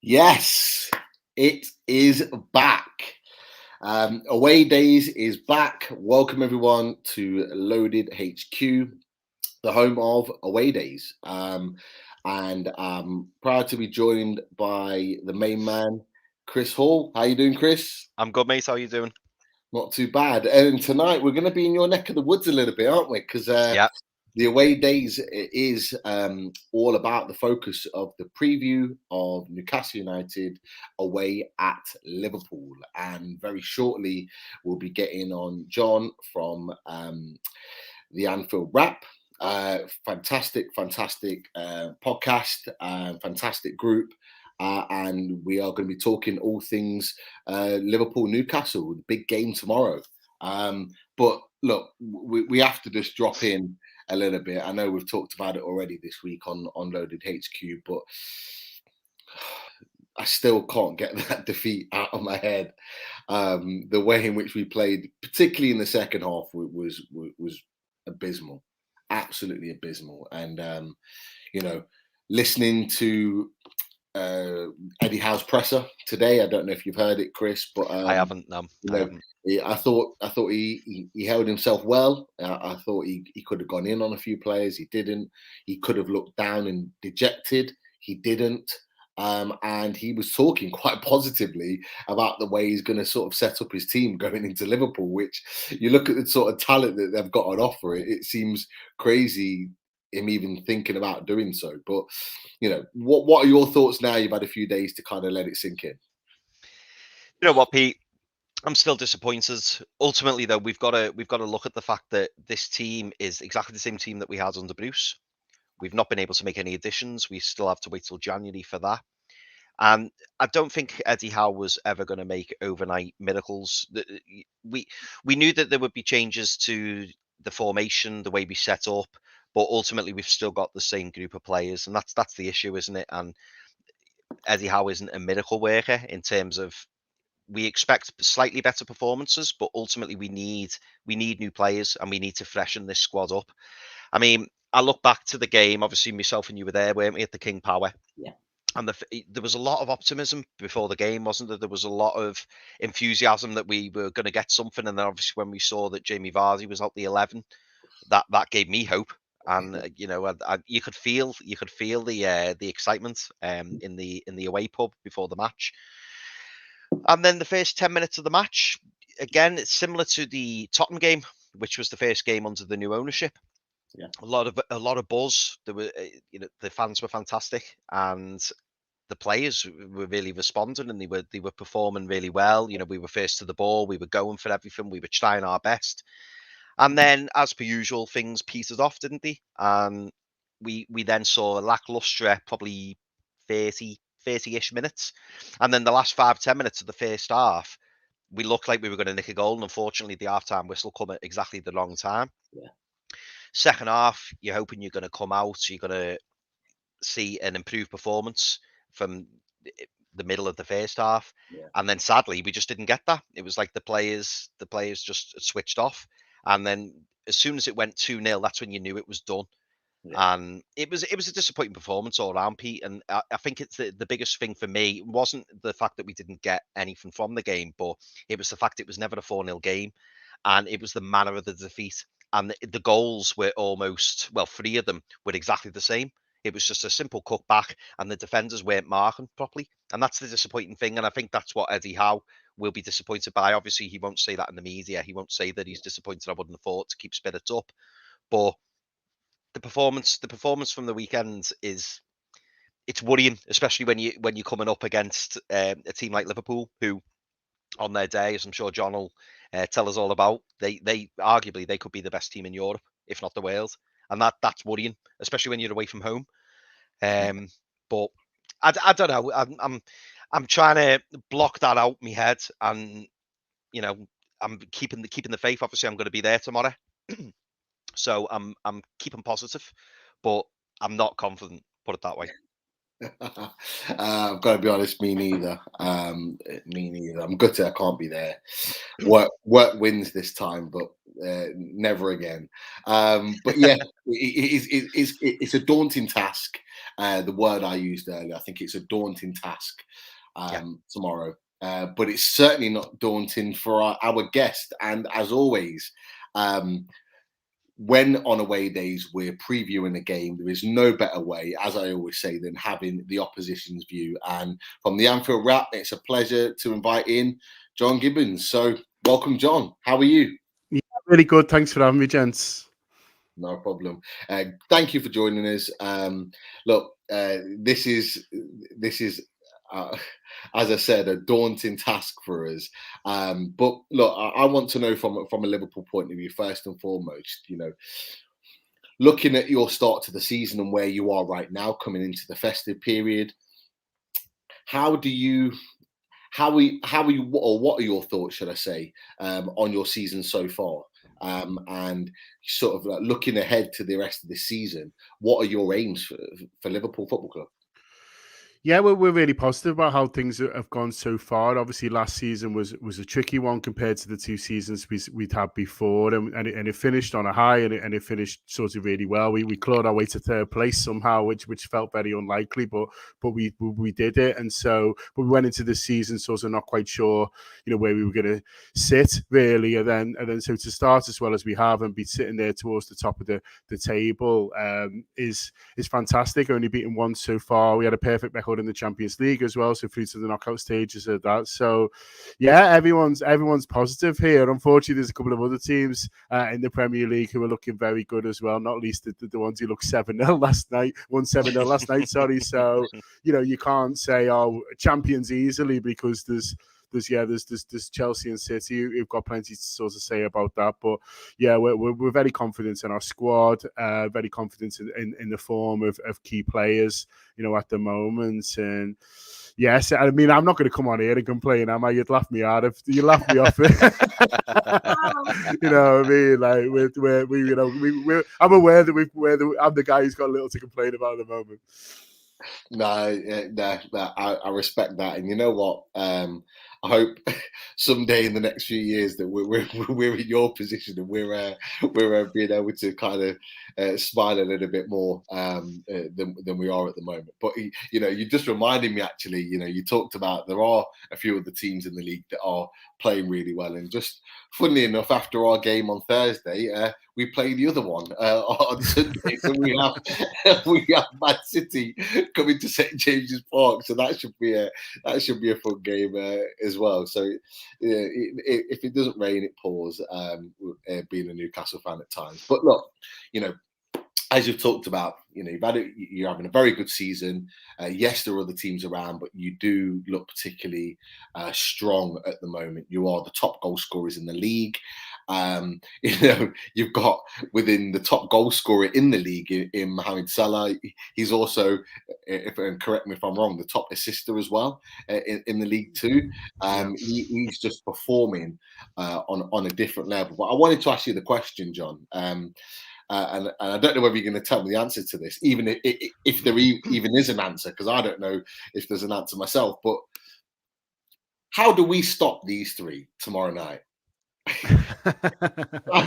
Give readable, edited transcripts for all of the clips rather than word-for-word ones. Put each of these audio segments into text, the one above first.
Yes, it is back. Away Days is back. Welcome everyone to Loaded HQ, the home of Away Days. And proud to be joined by the main man, Chris Hall. How you doing, Chris? I'm good, mate. How are you doing? Not too bad. And tonight we're going to be in your neck of the woods a little bit, aren't we? Because Yeah, the Away Days is all about the focus of the preview of Newcastle United away at Liverpool. And very shortly, we'll be getting on John from the Anfield Wrap. Fantastic podcast, fantastic group. And we are going to be talking all things Liverpool Newcastle, the big game tomorrow. But look, we have to just drop in a little bit. I know we've talked about it already this week on Loaded HQ, but I still can't get that defeat out of my head. The way in which we played, particularly in the second half, was abysmal, absolutely abysmal. And listening to Eddie Howe's presser today, I don't know if you've heard it, Chris, but I haven't. No, I haven't. I thought he held himself well. I thought he could have gone in on a few players. He didn't. He could have looked down and dejected. He didn't. And he was talking quite positively about the way he's going to sort of set up his team going into Liverpool, which you look at the sort of talent that they've got on offer. It seems crazy him even thinking about doing so. But, what are your thoughts now? You've had a few days to kind of let it sink in. You know what, Pete? I'm still disappointed. Ultimately, though, we've got to look at the fact that this team is exactly the same team that we had under Bruce. We've not been able to make any additions. We still have to wait till January for that. And I don't think Eddie Howe was ever going to make overnight miracles. We knew that there would be changes to the formation, the way we set up, but ultimately we've still got the same group of players, and that's the issue, isn't it? And Eddie Howe isn't a miracle worker in terms of we expect slightly better performances, but ultimately we need new players and we need to freshen this squad up. I mean, I look back to the game. Obviously, myself and you were there, weren't we, at the King Power? Yeah. And there was a lot of optimism before the game, wasn't there? There was a lot of enthusiasm that we were going to get something. And then obviously when we saw that Jamie Vardy was out the 11, that gave me hope. And you could feel the excitement in the away pub before the match. And then the first 10 minutes of the match, again, it's similar to the Tottenham game, which was the first game under the new ownership. Yeah. A lot of buzz. There were, the fans were fantastic, and the players were really responding, and they were performing really well. We were first to the ball, we were going for everything, we were trying our best. And then, as per usual, things petered off, didn't they? And we then saw a lacklustre, probably 30-ish minutes. And then the last 5-10 minutes of the first half, we looked like we were going to nick a goal. And unfortunately, the half-time whistle come at exactly the wrong time. Yeah. Second half, you're hoping you're going to come out, you're going to see an improved performance from the middle of the first half. Yeah. And then sadly, we just didn't get that. It was like the players just switched off. And then as soon as it went 2-0, that's when you knew it was done. Yeah. And it was a disappointing performance all around, Pete. And I think it's the biggest thing for me. It wasn't the fact that we didn't get anything from the game, but it was the fact it was never a 4-0 game. And it was the manner of the defeat. And the goals were almost, 3 of them were exactly the same. It was just a simple cutback, and the defenders weren't marking properly. And that's the disappointing thing. And I think that's what Eddie Howe will be disappointed by. Obviously, he won't say that in the media. He won't say that he's disappointed. I wouldn't have thought to keep spirits up. But the performance from the weekend it's worrying, especially when you're coming up against a team like Liverpool, who on their day, as I'm sure John will tell us all about, they arguably they could be the best team in Europe, if not the world, and that's worrying, especially when you're away from home. But I don't know. I'm trying to block that out in my head, and I'm keeping the faith. Obviously, I'm going to be there tomorrow, so I'm keeping positive, but I'm not confident. Put it that way. I've got to be honest, me neither. Me neither. I'm gutted I can't be there. Work wins this time, but never again. But yeah, it's a daunting task. the word I used earlier. I think it's a daunting task tomorrow. But it's certainly not daunting for our guest. And as always, when on away days we're previewing a game, there is no better way, as I always say, than having the opposition's view. And from the Anfield Wrap, it's a pleasure to invite in John Gibbons. So welcome, John. How are you? Yeah, really good. Thanks for having me, gents. No problem. Thank you for joining us. Look, this is as I said, a daunting task for us. But look, I want to know from a Liverpool point of view, first and foremost, looking at your start to the season and where you are right now, coming into the festive period, what are your thoughts, should I say, on your season so far? And sort of like looking ahead to the rest of the season, what are your aims for Liverpool Football Club? Yeah, we're really positive about how things have gone so far. Obviously, last season was a tricky one compared to the two seasons we'd had before, and it finished on a high, and it finished sort of really well. We clawed our way to third place somehow, which felt very unlikely, but we did it, and so but we went into this season sort of not quite sure, where we were going to sit really, and then so to start as well as we have and be sitting there towards the top of the table is fantastic. Only beaten once so far. We had a perfect record in the Champions League as well, so through to the knockout stages of that. So yeah, everyone's positive here. Unfortunately, there's a couple of other teams in the Premier League who are looking very good as well, not least the ones who looked 7-0 last night, won 7-0 last night, sorry. So you can't say champions easily, because there's Chelsea and City who've got plenty to sort of say about that. But yeah, we're very confident in our squad, very confident in the form of key players, at the moment. And yes, I mean, I'm not going to come on here and complain, am I? You'd laugh me out if you laugh me off it. You know what I mean? Like I'm aware that I'm the guy who's got a little to complain about at the moment. No, I respect that, and you know what? I hope someday in the next few years that we're in your position and we're being able to kind of smile a little bit more than we are at the moment. But you just reminded me, actually. You talked about there are a few of the teams in the league that are playing really well, and just funnily enough, after our game on Thursday, we play the other one on Sunday. So we have Man City coming to St James's Park, so that should be a fun game as well. So if it doesn't rain, it pours. Being a Newcastle fan at times, but look, as you've talked about, you're having a very good season. Yes, there are other teams around, but you do look particularly strong at the moment. You are the top goal scorers in the league. You've got within the top goal scorer in the league in Mohamed Salah. He's also, and correct me if I'm wrong, the top assister as well in the league too. He's just performing on a different level. But I wanted to ask you the question, John. And I don't know whether you're going to tell me the answer to this, even if there even is an answer, because I don't know if there's an answer myself. But how do we stop these three tomorrow night? How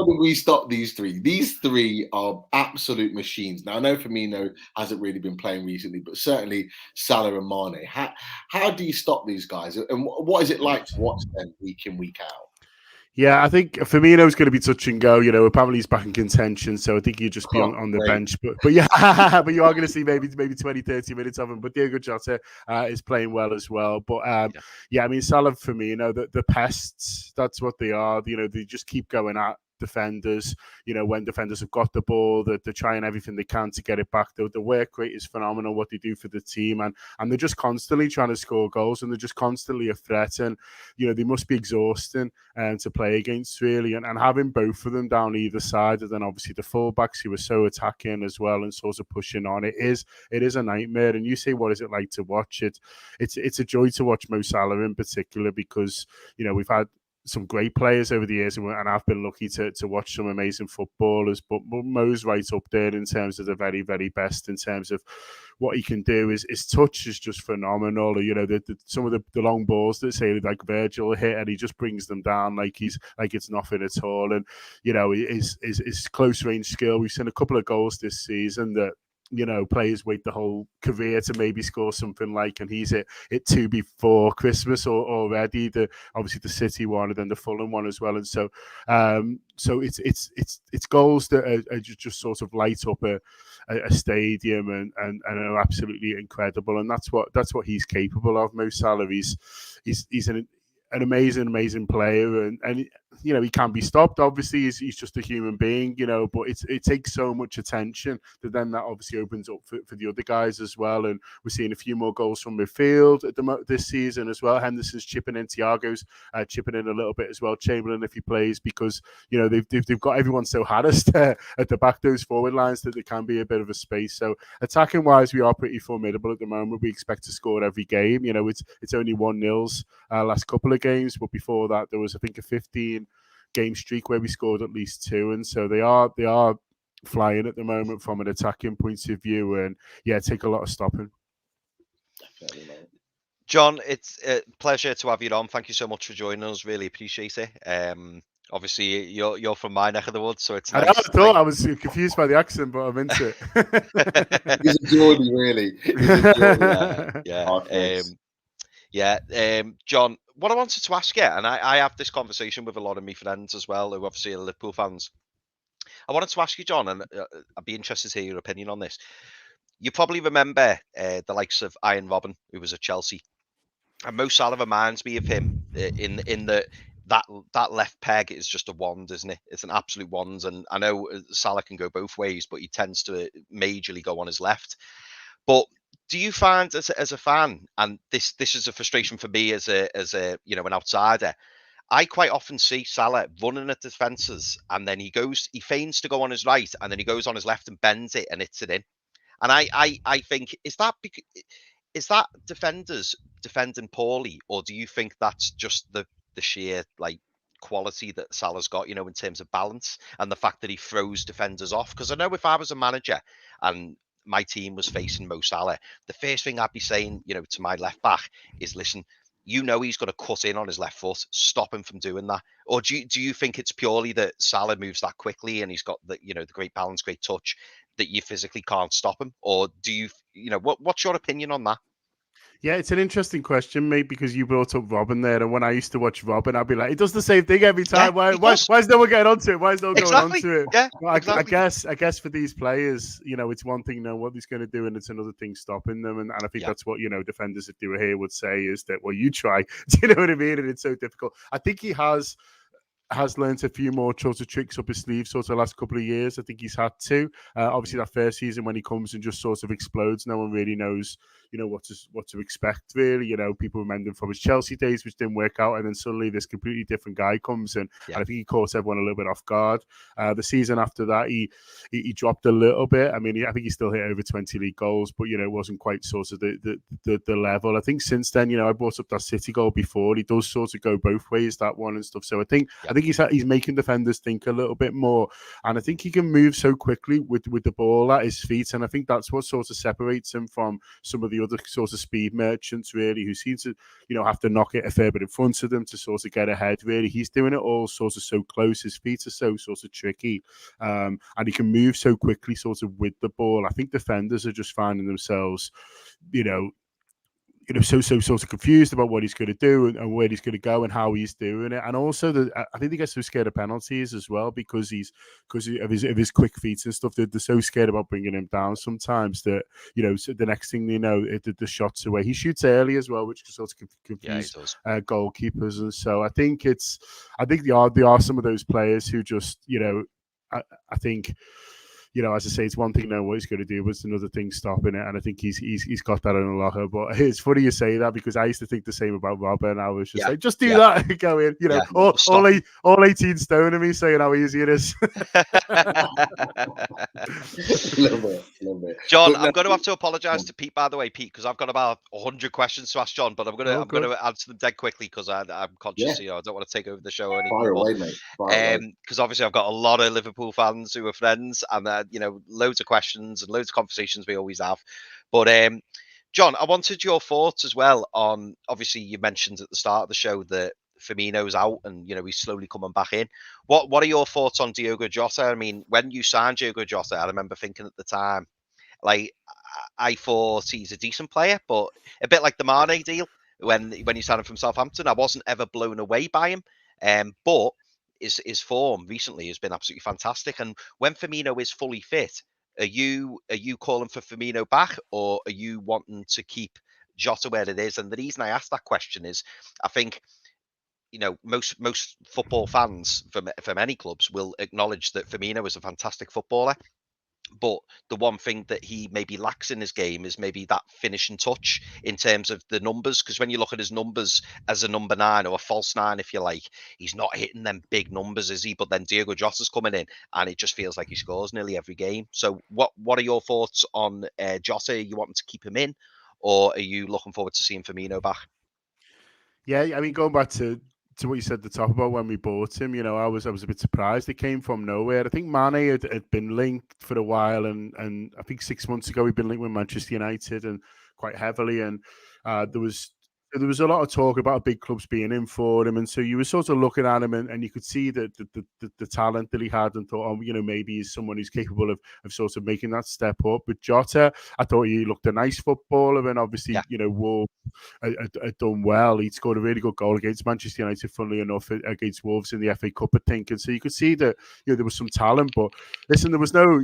do we stop these three? These three are absolute machines. Now, I know Firmino hasn't really been playing recently, but certainly Salah and Mane. How do you stop these guys? And what is it like to watch them week in, week out? Yeah, I think Firmino's going to be touch and go. Apparently he's back in contention, so I think he'll just be on the bench. But yeah, but you are going to see maybe 20, 30 minutes of him. But Diogo Jota is playing well as well. But yeah, I mean, Salah, Firmino, the pests, that's what they are. They just keep going at defenders. When defenders have got the ball, they're trying everything they can to get it back. The work rate is phenomenal, what they do for the team, and they're just constantly trying to score goals, and they're just constantly a threat. And they must be exhausting to play against, really. And having both of them down either side, and then obviously the fullbacks who are so attacking as well and sort of pushing on, it is a nightmare. And you say, what is it like to watch it? It's a joy to watch Mo Salah in particular, because we've had some great players over the years, and I've been lucky to watch some amazing footballers, but Mo's right up there in terms of the very, very best in terms of what he can do. His touch is just phenomenal. Some of the long balls that say like Virgil hit, and he just brings them down like it's nothing at all. And his close range skill. We've seen a couple of goals this season that players wait the whole career to maybe score something like, and he's hit 2 before Christmas already. Obviously the City one and then the Fulham one as well, and so it's goals that are just sort of light up a stadium and are absolutely incredible, and that's what he's capable of. Mo Salah, he's an amazing player, and he can be stopped. Obviously, he's just a human being, but it takes so much attention that then that obviously opens up for the other guys as well. And we're seeing a few more goals from midfield this season as well. Henderson's chipping in, Thiago's chipping in a little bit as well. Chamberlain, if he plays, because they've got everyone so harassed at the back, those forward lines, that there can be a bit of a space. So attacking wise, we are pretty formidable at the moment. We expect to score every game. It's only 1-0 last couple of games, but before that there was, I think, a 15-game streak where we scored at least 2, and so they are flying at the moment from an attacking point of view, and take a lot of stopping. John, it's a pleasure to have you on. Thank you so much for joining us. Really appreciate it. Obviously, you're from my neck of the woods, so it's nice. I thought I was confused by the accent, but I'm into it. He's a Geordie, really. John, what I wanted to ask you, and I have this conversation with a lot of my friends as well, who obviously are Liverpool fans. I wanted to ask you, John, and I'd be interested to hear your opinion on this. You probably remember the likes of Ian Robben, who was at Chelsea, and Mo Salah reminds me of him in that left peg is just a wand, isn't it? It's an absolute wand, and I know Salah can go both ways, but he tends to majorly go on his left. But do you find as a fan, and this is a frustration for me as a an outsider, I quite often see Salah running at defences, and then he feigns to go on his right, and then he goes on his left and bends it and hits it in. And I think, is that defenders defending poorly, or do you think that's just the sheer quality that Salah's got, in terms of balance and the fact that he throws defenders off? Because I know if I was a manager and my team was facing Mo Salah, the first thing I'd be saying, to my left back is, listen, he's going to cut in on his left foot, stop him from doing that. Or do you think it's purely that Salah moves that quickly and he's got the great balance, great touch, that you physically can't stop him? Or do you what's your opinion on that? Yeah, it's an interesting question, mate, because you brought up Robben there, and when I used to watch Robben, I'd be like, he does the same thing every time. Yeah, why is no one getting onto it? Why is no one going Exactly. onto it? Yeah, well, exactly. I guess for these players, it's one thing knowing what he's going to do, and it's another thing stopping them. And I think that's what defenders that do it here would say, is that, well, you try. Do you know what I mean? And it's so difficult. I think he has learned a few more sort of tricks up his sleeve sort of the last couple of years. I think he's had to. Obviously, that first season when he comes and just sort of explodes, no one really knows, what to expect, really. People remember him from his Chelsea days, which didn't work out, and then suddenly this completely different guy comes in, and I think he caught everyone a little bit off guard. The season after that, he dropped a little bit. I mean, I think he still hit over 20 league goals, but it wasn't quite sort of the level. I think since then, I brought up that City goal before. He does sort of go both ways, that one and stuff. So I think he's making defenders think a little bit more, and I think he can move so quickly with the ball at his feet, and I think that's what sort of separates him from some of the other sort of speed merchants, really, who seem to have to knock it a fair bit in front of them to sort of get ahead. Really, he's doing it all sort of so close. His feet are so sort of tricky, and he can move so quickly sort of with the ball. I think defenders are just finding themselves so sort of confused about what he's going to do and where he's going to go and how he's doing it. And also, I think they get so scared of penalties as well, because of his quick feet and stuff. They're so scared about bringing him down sometimes that so the next thing they know, the shot's away. He shoots early as well, which can sort of confuse goalkeepers. And so I think there are some of those players who just I think. As I say, it's one thing knowing what he's going to do, but it's another thing stopping it. And I think he's got that in a locker. But it's funny you say that, because I used to think the same about Robben. I was just like, just do that and go in. All 18 stone of me saying how easy it is. Love it. John, I'm going to have to apologise to Pete, by the way, Pete, because I've got about 100 questions to ask John, but I'm going to answer them dead quickly, because I'm conscious, I don't want to take over the show or anything. Fire away, mate. Because obviously I've got a lot of Liverpool fans who are friends, and loads of questions and loads of conversations we always have. But John, I wanted your thoughts as well on, obviously you mentioned at the start of the show that Firmino's out and he's slowly coming back in. What are your thoughts on Diogo Jota? I mean, when you signed Diogo Jota, I remember thinking at the time, Like, I thought he's a decent player, but a bit like the Mane deal when you signed him from Southampton, I wasn't ever blown away by him. But his form recently has been absolutely fantastic. And when Firmino is fully fit, are you calling for Firmino back, or are you wanting to keep Jota where it is? And the reason I asked that question is, I think, most football fans from any clubs will acknowledge that Firmino is a fantastic footballer. But the one thing that he maybe lacks in his game is maybe that finishing touch in terms of the numbers. Because when you look at his numbers as a number 9 or a false 9, if you like, he's not hitting them big numbers, is he? But then Diogo Jota's coming in, and it just feels like he scores nearly every game. So what are your thoughts on Jota? Are you wanting to keep him in, or are you looking forward to seeing Firmino back? Yeah, I mean, going back to what you said at the top about when we bought him, I was a bit surprised. It came from nowhere. I think Mane had been linked for a while, and I think 6 months ago he'd been linked with Manchester United and quite heavily, and there was a lot of talk about big clubs being in for him, and so you were sort of looking at him, and you could see that the talent that he had, and thought, maybe he's someone who's capable of sort of making that step up. With Jota, I thought he looked a nice footballer, and obviously, Wolves had done well. He'd scored a really good goal against Manchester United, funnily enough, against Wolves in the FA Cup, I think. And so you could see that there was some talent. But listen, there was no,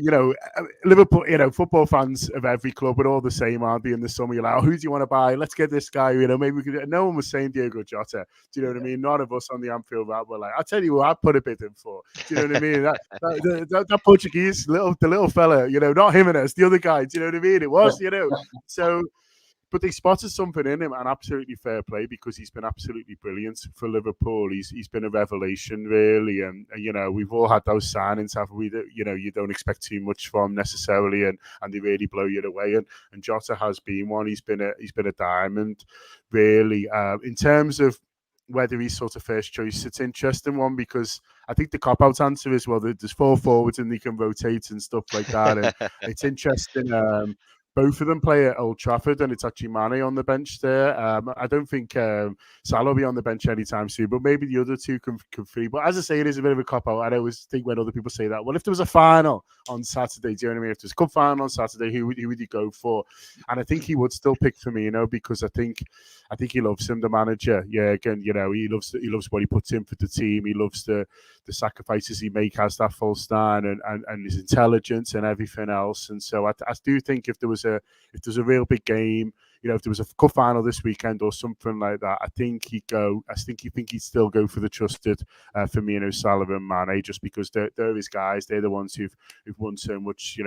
Liverpool, football fans of every club are all the same, aren't they? In the summer, you're like, who do you want to buy? Let's get this guy. Maybe we could. No one was saying Diogo Jota. Do you know what I mean? None of us on the Anfield Wrap were like, I'll tell you what, I'd put a bid in for. Do you know what I mean? That Portuguese the little fella, not Jimenez, the other guy. Do you know what I mean? It was, so. But they spotted something in him, and absolutely fair play, because he's been absolutely brilliant for Liverpool. He's been a revelation, really, and we've all had those signings, haven't we? That you don't expect too much from necessarily, and they really blow you away. And Jota has been one. He's been a diamond, really. In terms of whether he's sort of first choice, it's an interesting one, because I think the cop-out answer is, well, there's 4 forwards and they can rotate and stuff like that, and it's interesting. Both of them play at Old Trafford, and it's actually Mane on the bench there. I don't think Salah will be on the bench anytime soon, but maybe the other two can free. But as I say, it is a bit of a cop-out. I always think when other people say that, well, if there was a final on Saturday, do you know what I mean? If there's a cup final on Saturday, who would he go for? And I think he would still pick Firmino, because I think he loves him, the manager. Yeah, again, he loves what he puts in for the team. He loves the sacrifices he makes as that false 9, and his intelligence and everything else. And so I do think if there was a real big game, if there was a cup final this weekend or something like that, I think he'd go. I think he'd still go for the trusted Firmino, Salah, and Mane, just because they're his guys. They're the ones who've won so much,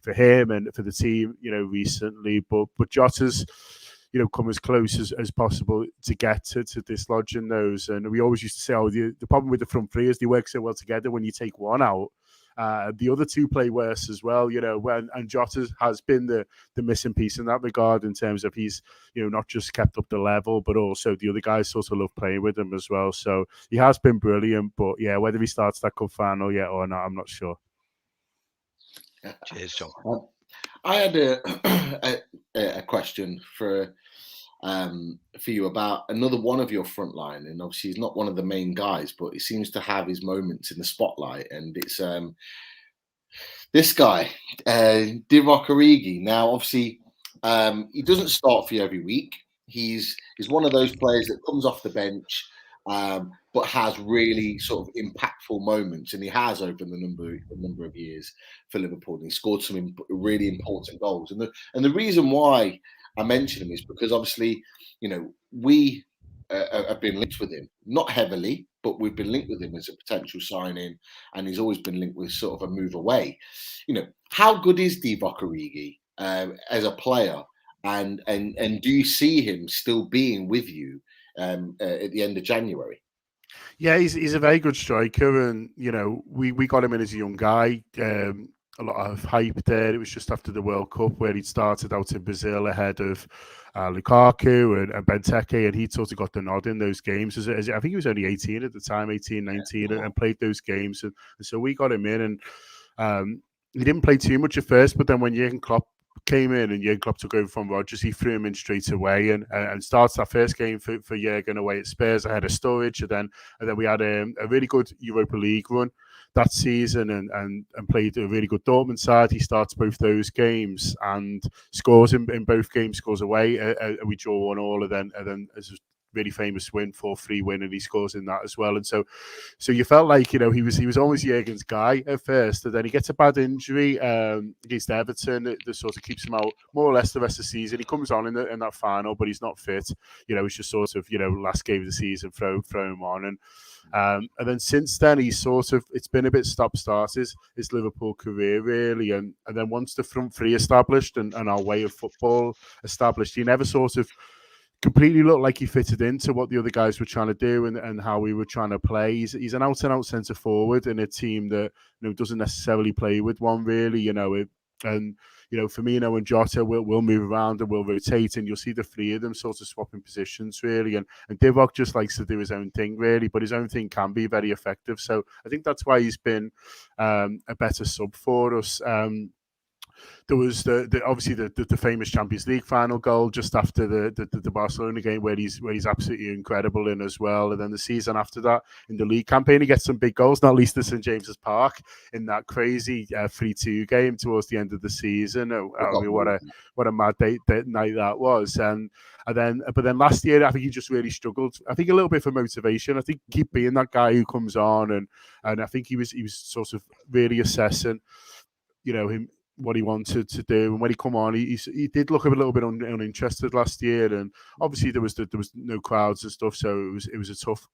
for him and for the team, recently. But Jota's, come as close as possible to get to dislodging those. And we always used to say, the problem with the front three is they work so well together. When you take one out, the other two play worse as well, and Jota has been the missing piece in that regard, in terms of he's, not just kept up the level, but also the other guys sort of love playing with him as well. So he has been brilliant, but yeah, whether he starts that cup final yet or not, I'm not sure. Cheers, John. I had a question for you about another one of your front line, and obviously he's not one of the main guys, but he seems to have his moments in the spotlight, and it's this guy, Divock Origi. Now, obviously, he doesn't start for you every week. He's one of those players that comes off the bench, but has really sort of impactful moments, and he has over the number of years for Liverpool. And he scored some really important goals, and the reason why I mention him is because obviously, we have been linked with him, not heavily, but we've been linked with him as a potential signing, and he's always been linked with sort of a move away. How good is Divock Origi as a player, and do you see him still being with you at the end of January? Yeah, he's a very good striker, and we got him in as a young guy. A lot of hype there. It was just after the World Cup where he'd started out in Brazil ahead of Lukaku and Benteke, and he sort of got the nod in those games. I think he was only 18 at the time, 18, 19, and played those games. And so we got him in, and he didn't play too much at first, but then when Jurgen Klopp came in and Jurgen Klopp took over from Rodgers, he threw him in straight away and started that first game for Jurgen away at Spurs ahead of Sturridge, and then we had a really good Europa League run that season and played a really good Dortmund side. He starts both those games and scores in both games, scores away. We draw 1-1, and then as a really famous win, 4-3 win, and he scores in that as well. And so you felt like, he was almost Jurgen's guy at first, and then he gets a bad injury against Everton that sort of keeps him out more or less the rest of the season. He comes on in that final, but he's not fit. It's just sort of last game of the season, throw him on, and then since then it's been a bit stop-start his Liverpool career really, and then once the front three established and our way of football established, he never sort of completely looked like he fitted into what the other guys were trying to do and how we were trying to play. He's an out-and-out centre forward in a team that doesn't necessarily play with one really, and Firmino and Jota will move around and will rotate, and you'll see the three of them sort of swapping positions really, and Divock just likes to do his own thing really, but his own thing can be very effective. So I think that's why he's been a better sub for us. There was obviously the famous Champions League final goal just after the Barcelona game where he's absolutely incredible in as well. And then the season after that in the league campaign, he gets some big goals, not least at St James's Park in that crazy 3-2 game towards the end of the season. I mean, what a mad night that was. But then last year, I think he just really struggled. I think a little bit for motivation. I think keep being that guy who comes on, and I think he was sort of really assessing, him, what he wanted to do, and when he come on, he did look a little bit uninterested last year, and obviously there was no crowds and stuff, so it was a tough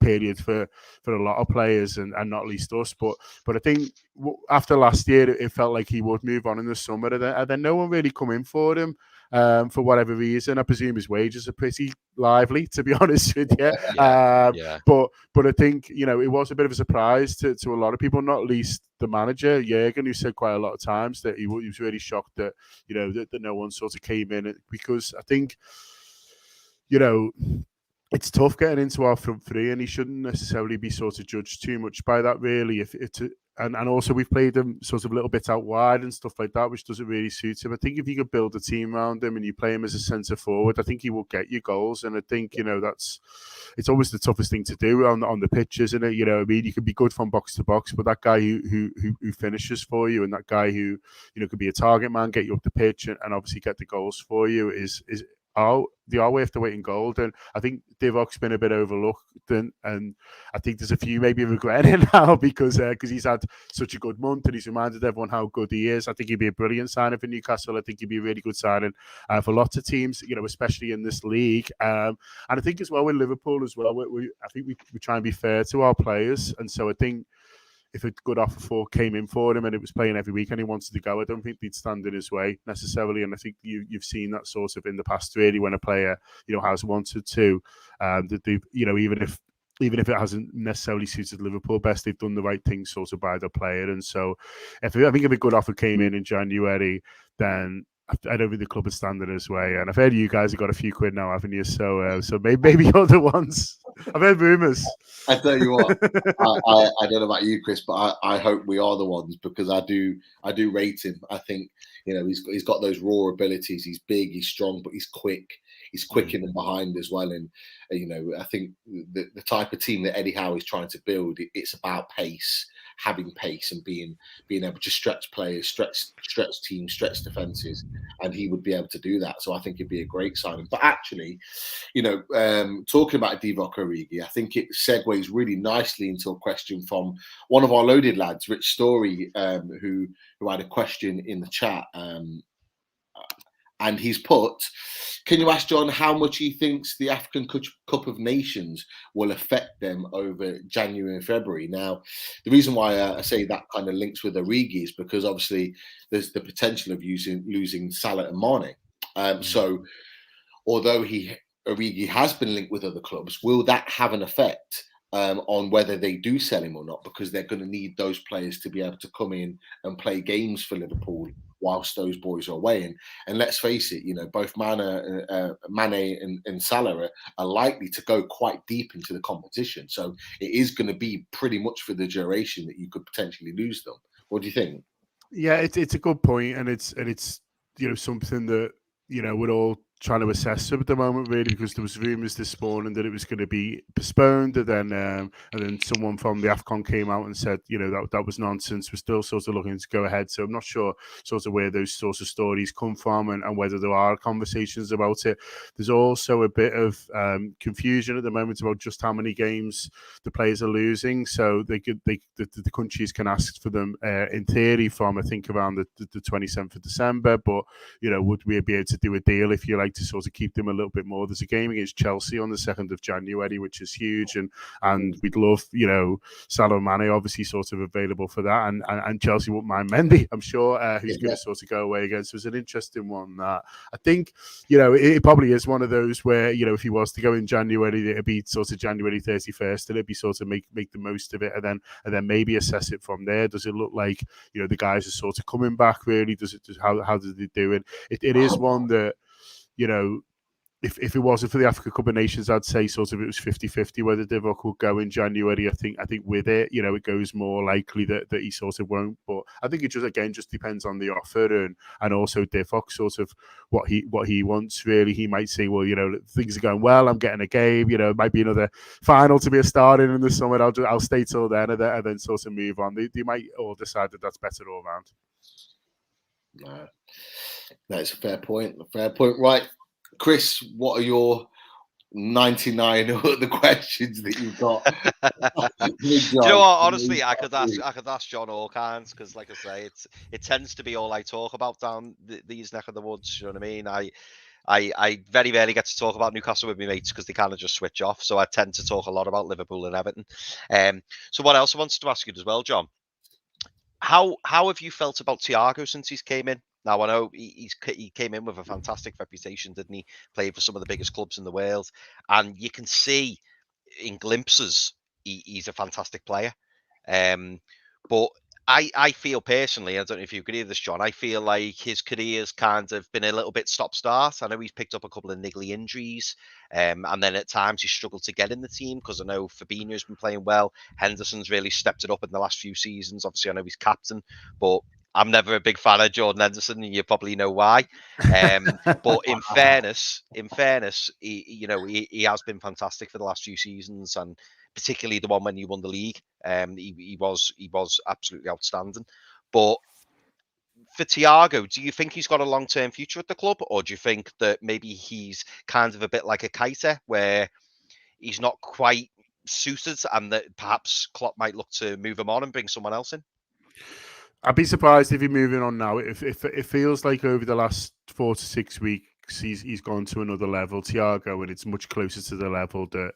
period for a lot of players, and not least us. But I think after last year, it felt like he would move on in the summer, and then no one really come in for him. For whatever reason, I presume his wages are pretty lively, to be honest with you. Yeah. But I think it was a bit of a surprise to a lot of people, not least the manager Jurgen, who said quite a lot of times that he was really shocked that that no one sort of came in, because I think it's tough getting into our front three, and he shouldn't necessarily be sort of judged too much by that really. And also we've played him sort of a little bit out wide and stuff like that, which doesn't really suit him. I think if you could build a team around him and you play him as a centre forward, I think he will get you goals. And I think it's always the toughest thing to do on the pitch, isn't it? I mean, you can be good from box to box, but that guy who finishes for you, and that guy who could be a target man, get you up the pitch, and obviously get the goals for you is the our way of the weight in gold. And I think Divock's been a bit overlooked, and I think there's a few maybe regretting it now because he's had such a good month and he's reminded everyone how good he is. I think he'd be a brilliant signing for Newcastle. I think he'd be a really good signing for lots of teams, especially in this league. And I think as well with Liverpool as well, I think we try and be fair to our players, and so I think if a good offer came in for him and it was playing every week and he wanted to go, I don't think they'd stand in his way necessarily. And I think you've seen that sort of in the past really, when a player has wanted to, that they even if it hasn't necessarily suited Liverpool best, they've done the right thing sort of by the player. And so I think if a good offer came in January, then I don't think the club is standing his way. And I've heard you guys have got a few quid now, haven't you? So maybe you're the ones. I've heard rumours. I tell you what, I don't know about you, Chris, but I hope we are the ones, because I do rate him. I think he's got those raw abilities. He's big, he's strong, but he's quick. He's quick in and behind as well. And I think the type of team that Eddie Howe is trying to build, it's about pace, having pace, and being able to stretch players, stretch teams, stretch defenses, and he would be able to do that. So I think it'd be a great signing. But actually, talking about Divock Origi, I think it segues really nicely into a question from one of our loaded lads, Rich Story, who had a question in the chat. And he's put, can you ask John how much he thinks the African Cup of Nations will affect them over January and February? Now, the reason why I say that kind of links with Origi is because obviously there's the potential of losing Salah and Mane. So although Origi has been linked with other clubs, will that have an effect on whether they do sell him or not? Because they're going to need those players to be able to come in and play games for Liverpool whilst those boys are away. And let's face it, both Mane and Salah are likely to go quite deep into the competition. So it is going to be pretty much for the duration that you could potentially lose them. What do you think? Yeah, it's a good point, and it's something that we're all trying to assess at the moment, really, because there was rumours this morning that it was going to be postponed, and then someone from the AFCON came out and said, that was nonsense. We're still sort of looking to go ahead. So I'm not sure sort of where those sorts of stories come from and whether there are conversations about it. There's also a bit of confusion at the moment about just how many games the players are losing. So the countries can ask for them in theory from, I think, around the 27th of December. But would we be able to do a deal, if you like, to sort of keep them a little bit more? There's a game against Chelsea on the 2nd of January, which is huge, and we'd love, Salah and Mane obviously sort of available for that, and Chelsea wouldn't mind Mendy, I'm sure, who's going to sort of go away again. So it's an interesting one. That I think, it probably is one of those where, if he was to go in January, it'd be sort of January 31st, and it'd be sort of make the most of it, and then maybe assess it from there. Does it look like, the guys are sort of coming back, really? How do they do it? It is one that, if it wasn't for the Africa Cup of Nations, I'd say sort of it was 50-50 whether Divock would go in January. I think with it, it goes more likely that he sort of won't. But I think it just depends on the offer and also Divock sort of what he wants, really. He might say, well, things are going well, I'm getting a game, it might be another final to be a start in the summer. I'll stay till then and then sort of move on. They might all decide that that's better all round. No, that's a fair point. Right. Chris, what are your 99 of the questions that you've got? Do you know what? Honestly, I could ask John all kinds, because, like I say, it tends to be all I talk about down these neck of the woods. You know what I mean? I very rarely get to talk about Newcastle with my mates because they kind of just switch off. So I tend to talk a lot about Liverpool and Everton. So what else I wanted to ask you as well, John? How have you felt about Thiago since he's came in? Now, I know he came in with a fantastic reputation, didn't he? Played for some of the biggest clubs in the world. And you can see in glimpses he's a fantastic player. But I feel personally, I don't know if you agree with this, John, I feel like his career's kind of been a little bit stop-start. I know he's picked up a couple of niggly injuries. And then at times he struggled to get in the team, because I know Fabinho's been playing well. Henderson's really stepped it up in the last few seasons. Obviously, I know he's captain, but I'm never a big fan of Jordan Henderson, and you probably know why. But in fairness, he has been fantastic for the last few seasons, and particularly the one when he won the league. He was absolutely outstanding. But for Thiago, do you think he's got a long-term future at the club, or do you think that maybe he's kind of a bit like a Keita, where he's not quite suited, and that perhaps Klopp might look to move him on and bring someone else in? I'd be surprised if he's moving on now. If it feels like over the last 4 to 6 weeks he's gone to another level, Thiago, and it's much closer to the level that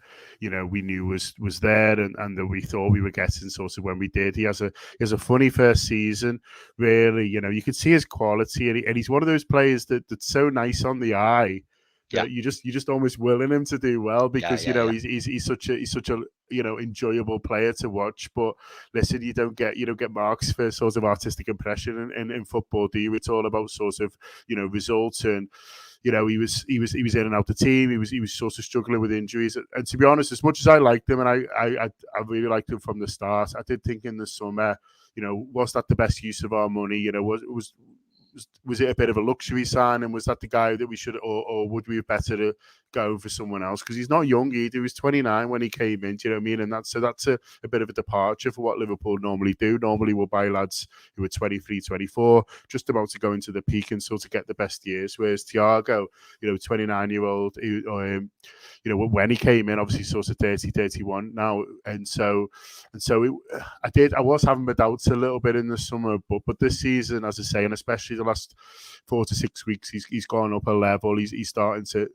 we knew was there and that we thought we were getting sort of when we did. He has a funny first season, really. You could see his quality, and he's one of those players that's so nice on the eye. Yeah, you just almost willing him to do well, because he's such a enjoyable player to watch. But listen, you don't get marks for sort of artistic impression in football, do you? It's all about sort of results, and he was in and out the team. He was sort of struggling with injuries, and to be honest, as much as I liked him, and I really liked him from the start, I did think in the summer, was that the best use of our money? Was it a bit of a luxury sign, and was that the guy that we should, or would we have better to go for someone else? Because he's not young either. He was 29 when he came in. Do you know what I mean? And that's a bit of a departure for what Liverpool normally do. Normally we'll buy lads who are 23, 24, just about to go into the peak and sort of get the best years. Whereas Thiago, 29-year-old, when he came in, obviously sort of 30, 31 now, and so I was having my doubts a little bit in the summer, but this season, as I say, and especially the last 4 to 6 weeks, he's gone up a level. He's starting to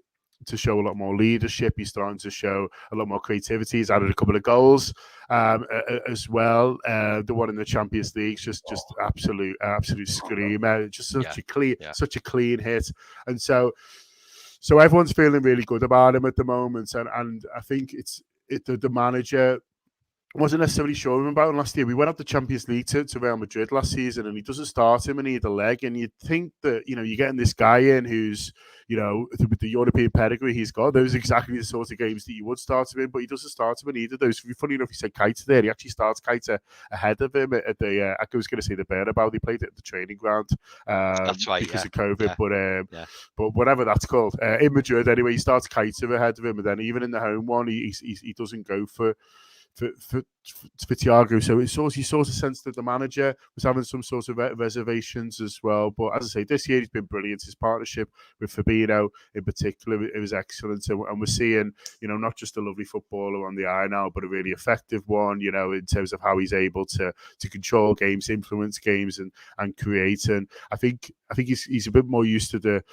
show a lot more leadership. He's starting to show a lot more creativity. He's added a couple of goals as well. The one in the Champions League, just absolute screamer. Just such a clean hit, and so everyone's feeling really good about him at the moment. And I think the manager wasn't necessarily sure about him last year. We went up the Champions League to Real Madrid last season, and he doesn't start him in either leg. And you'd think that you're getting this guy in who's with the European pedigree he's got, those are exactly the sort of games that you would start him in, but he doesn't start him in either of those. Funny enough, he said Keita there. He actually starts Keita ahead of him at the, I was going to say the Bernabeu. He played it at the training ground That's right, because of COVID, yeah. but whatever that's called. In Madrid, anyway, he starts Keita ahead of him, and then even in the home one, he doesn't go for Thiago. So you sort of sense that the manager was having some sort of reservations as well. But as I say, this year he's been brilliant. His partnership with Fabinho in particular, it was excellent. And we're seeing, not just a lovely footballer on the eye now, but a really effective one, in terms of how he's able to control games, influence games and create. And I think he's a bit more used to the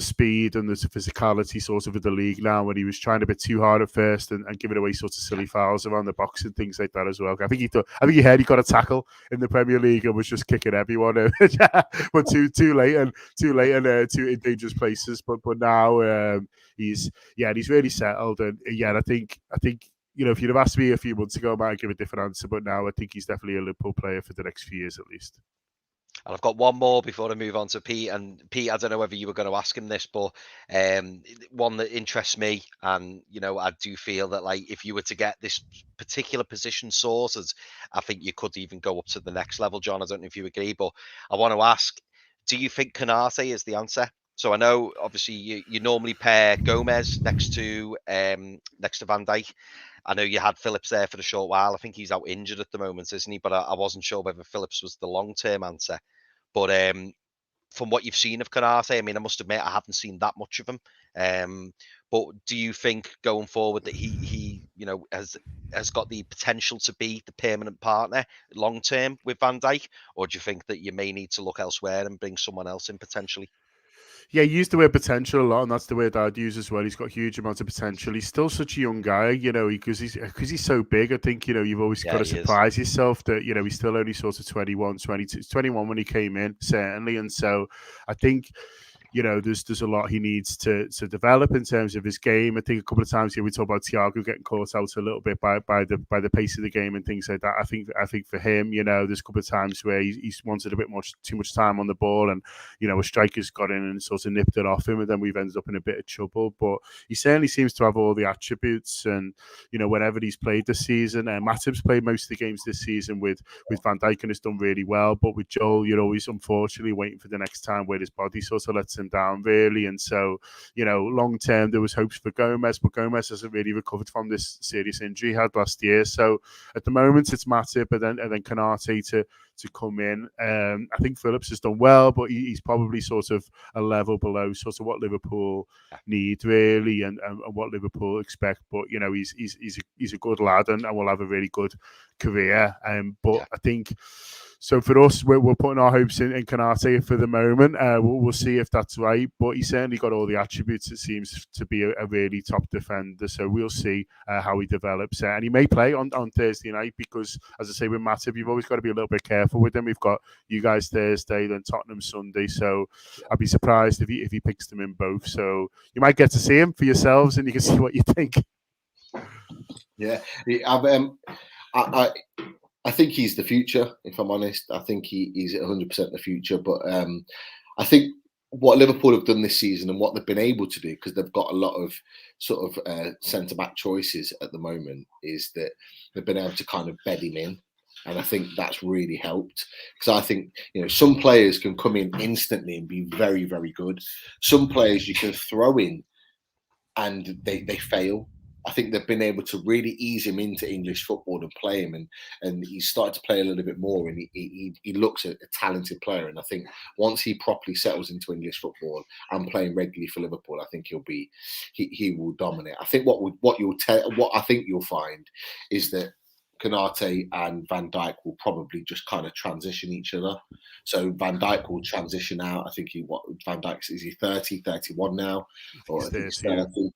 speed and the physicality sort of the league now, when he was trying a bit too hard at first and giving away sort of silly fouls around the box and things like that as well. I think he heard he got a tackle in the Premier League and was just kicking everyone, but too late and in dangerous places. But now he's really settled, and I think if you'd have asked me a few months ago, I might give a different answer. But now I think he's definitely a Liverpool player for the next few years at least. And I've got one more before I move on to Pete. And Pete, I don't know whether you were going to ask him this, but one that interests me, and I do feel that if you were to get this particular position sorted, I think you could even go up to the next level. John, I don't know if you agree, but I want to ask: do you think Konate is the answer? So I know, obviously, you normally pair Gomez next to Van Dijk. I know you had Phillips there for a short while. I think he's out injured at the moment, isn't he? But I wasn't sure whether Phillips was the long-term answer. But from what you've seen of Konate, I must admit I haven't seen that much of him. But do you think going forward that he has got the potential to be the permanent partner long-term with Van Dijk? Or do you think that you may need to look elsewhere and bring someone else in potentially? Yeah, he used the word potential a lot, and that's the word I'd use as well. He's got huge amounts of potential. He's still such a young guy, because he's so big. I think, you've always got to surprise yourself that, he's still only sort of 21, 22, 21 when he came in, certainly. And so I think, there's a lot he needs to develop in terms of his game. I think a couple of times here we talk about Thiago getting caught out a little bit by the pace of the game and things like that. I think for him, there's a couple of times where he's wanted a bit too much time on the ball, and a striker's got in and sort of nipped it off him, and then we've ended up in a bit of trouble. But he certainly seems to have all the attributes, and whenever he's played this season, Matip's played most of the games this season with Van Dijk and has done really well. But with Joel, you're always unfortunately waiting for the next time where his body sort of lets him down, really. And so, long term there was hopes for Gomez, but Gomez hasn't really recovered from this serious injury he had last year. So at the moment it's Matip and then Konate to come in. I think Phillips has done well, but he's probably sort of a level below sort of what Liverpool need, really, and what Liverpool expect. But he's a good lad and will have a really good career. But I think, so for us, we're putting our hopes in Konate for the moment. We'll see if that's right, but he's certainly got all the attributes. It seems to be a really top defender. So we'll see how he develops. And he may play on Thursday night because, as I say, with Matip, you've always got to be a little bit careful with him. We've got you guys Thursday, then Tottenham Sunday. So I'd be surprised if he picks them in both. So you might get to see him for yourselves and you can see what you think. Yeah, I think he's the future, if I'm honest. I think he's 100% the future. But I think what Liverpool have done this season and what they've been able to do, because they've got a lot of sort of centre-back choices at the moment, is that they've been able to kind of bed him in. And I think that's really helped, because I think, some players can come in instantly and be very, very good. Some players you can throw in and they fail. I think they've been able to really ease him into English football and play him, and he's started to play a little bit more, and he looks a talented player. And I think once he properly settles into English football and playing regularly for Liverpool, I think he will dominate. I think what I think you'll find is that Konate and Van Dijk will probably just kind of transition each other. So Van Dijk will transition out. I think Van Dijk is he 30, 31 now, or I think he's 30.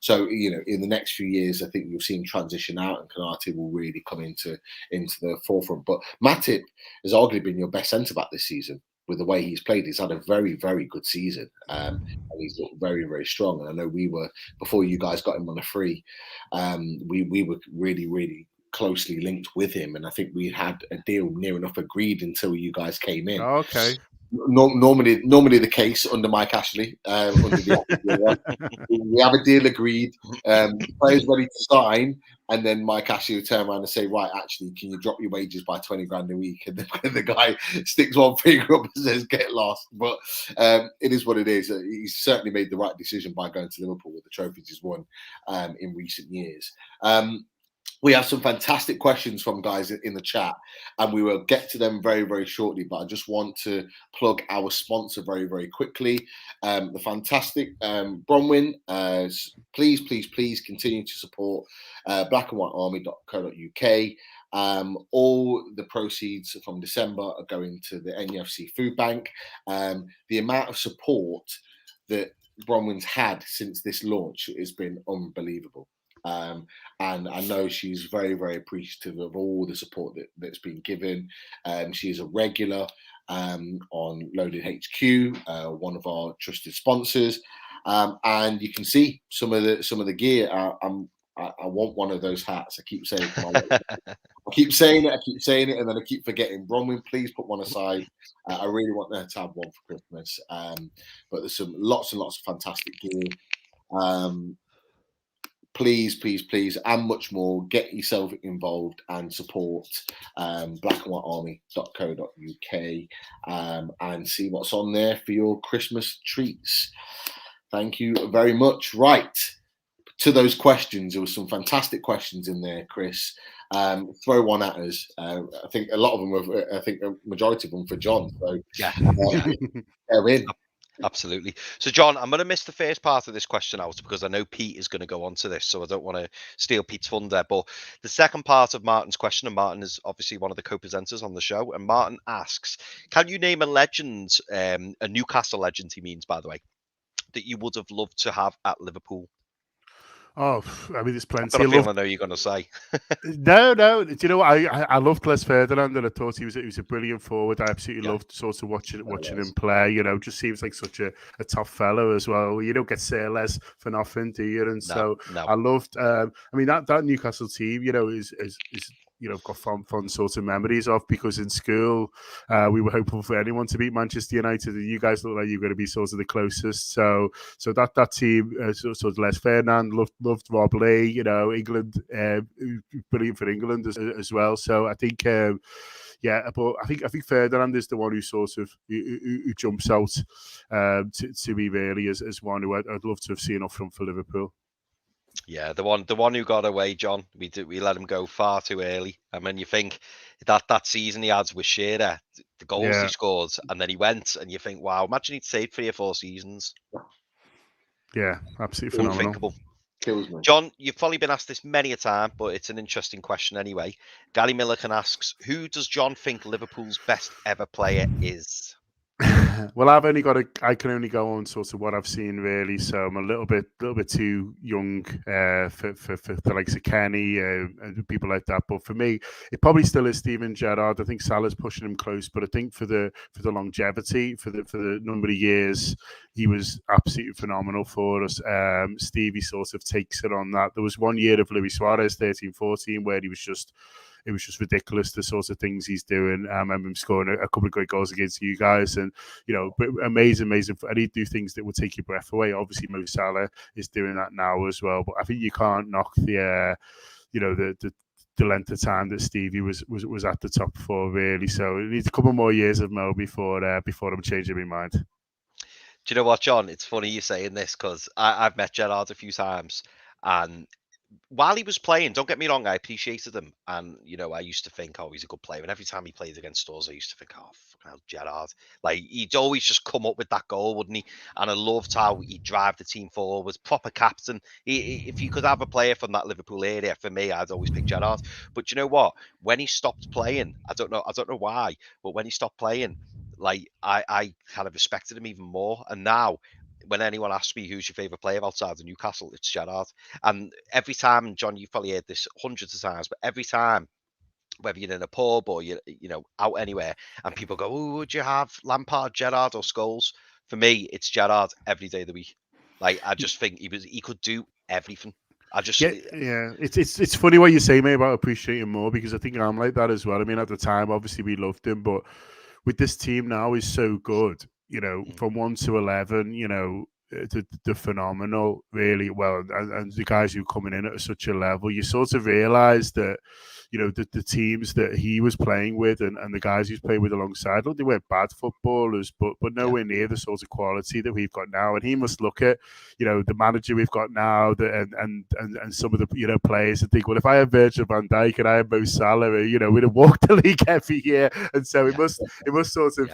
So in the next few years, I think you'll see him transition out, and Konate will really come into the forefront. But Matip has arguably been your best centre back this season with the way he's played. He's had a very, very good season, and he's looked very, very strong. And I know we were, before you guys got him on a free, we were really, really closely linked with him, and I think we had a deal near enough agreed until you guys came in. Okay. normally the case under Mike Ashley. Under the we have a deal agreed. Players ready to sign, and then Mike Ashley will turn around and say, "Right, actually, can you drop your wages by 20 grand a week?" And the guy sticks one finger up and says, "Get lost." But it is what it is. He's certainly made the right decision by going to Liverpool with the trophies he's won in recent years. We have some fantastic questions from guys in the chat, and we will get to them very, very shortly. But I just want to plug our sponsor very, very quickly. The fantastic Bronwyn. Please continue to support blackandwhitearmy.co.uk. All the proceeds from December are going to the NUFC food bank. The amount of support that Bronwyn's had since this launch has been unbelievable. And I know she's very, very appreciative of all the support that's been given. She is a regular on Loaded HQ, one of our trusted sponsors, and you can see some of the gear. I want one of those hats. I keep saying it, and then I keep forgetting. Bronwyn, please put one aside. I really want her to have one for Christmas. But there's lots and lots of fantastic gear. Please, and much more, get yourself involved and support blackandwhitearmy.co.uk and see what's on there for your Christmas treats. Thank you very much. Right, to those questions, there were some fantastic questions in there, Chris. Throw one at us. I think a lot of them were, I think a majority of them for John. So yeah. They're in. Absolutely. So, John, I'm going to miss the first part of this question out because I know Pete is going to go on to this, so I don't want to steal Pete's thunder. But the second part of Martin's question, and Martin is obviously one of the co-presenters on the show, and Martin asks, can you name a legend, a Newcastle legend, he means, by the way, that you would have loved to have at Liverpool? Oh, I mean, there's plenty. I've got a feeling I know you're going to say. No. Do you know what? I loved Les Ferdinand, and I thought he was a brilliant forward. I absolutely loved sort of watching him play. You know, just seems like such a top fellow as well. You don't get Sir Les for nothing, do you? And I loved. I mean, that Newcastle team, you know, is you know, I've got fun sort of memories of, because in school we were hoping for anyone to beat Manchester United, and you guys look like you're going to be sort of the closest. So that team, sort of Les Ferdinand, loved Rob Lee, you know, England, brilliant for England as well. So I think, but I think Ferdinand is the one who sort of who jumps out to me really as one who I'd love to have seen up front for Liverpool. Yeah, the one who got away, John. We let him go far too early. I mean, you think that season he had with Shearer, the goals he scored, and then he went, and you think, wow, imagine he'd stayed 3 or 4 seasons. Yeah, absolutely phenomenal. Unthinkable. John, you've probably been asked this many a time, but it's an interesting question anyway. Gary Milliken asks, who does John think Liverpool's best ever player is? Well, I can only go on sort of what I've seen really. So I'm a little bit too young for the likes of Kenny and people like that. But for me, it probably still is Steven Gerrard. I think Salah's pushing him close, but I think for the longevity, for the number of years, he was absolutely phenomenal for us. Stevie sort of takes it on that. There was one year of Luis Suarez, 13-14, where it was just ridiculous, the sorts of things he's doing. I remember him scoring a couple of great goals against you guys, and you know, amazing. And he'd do things that would take your breath away. Obviously, Mo Salah is doing that now as well. But I think you can't knock the length of time that Stevie was at the top for really. So it needs a couple more years of Mo before I'm changing my mind. Do you know what, John? It's funny you saying this because I've met Gerrard a few times, and while he was playing, don't get me wrong, I appreciated him. And, you know, I used to think, oh, he's a good player. And every time he played against us, I used to think, oh, fucking hell, Gerrard. Like, he'd always just come up with that goal, wouldn't he? And I loved how he'd drive the team forward, was proper captain. If you could have a player from that Liverpool area, for me, I'd always pick Gerrard. But you know what? When he stopped playing, I don't know why, but when he stopped playing, like, I kind of respected him even more. And now, when anyone asks me who's your favourite player outside of Newcastle, it's Gerrard. And every time, John, you've probably heard this hundreds of times, but every time, whether you're in a pub or you're out anywhere, and people go, "Oh, would you have Lampard, Gerrard, or Scholes?" For me, it's Gerrard every day of the week. Like, I just think he could do everything. It's funny what you say, mate, about appreciating more, because I think I'm like that as well. I mean, at the time, obviously we loved him, but with this team now is so good. From 1 to 11, they're phenomenal, really. Well, and the guys who are coming in at such a level, you sort of realise that, the teams that he was playing with and the guys he's playing with alongside, look, they weren't bad footballers, but nowhere near the sort of quality that we've got now. And he must look at, the manager we've got now, and some of the, players and think, well, if I had Virgil van Dijk and I had Mo Salah, we'd have walked the league every year. And so it must sort of,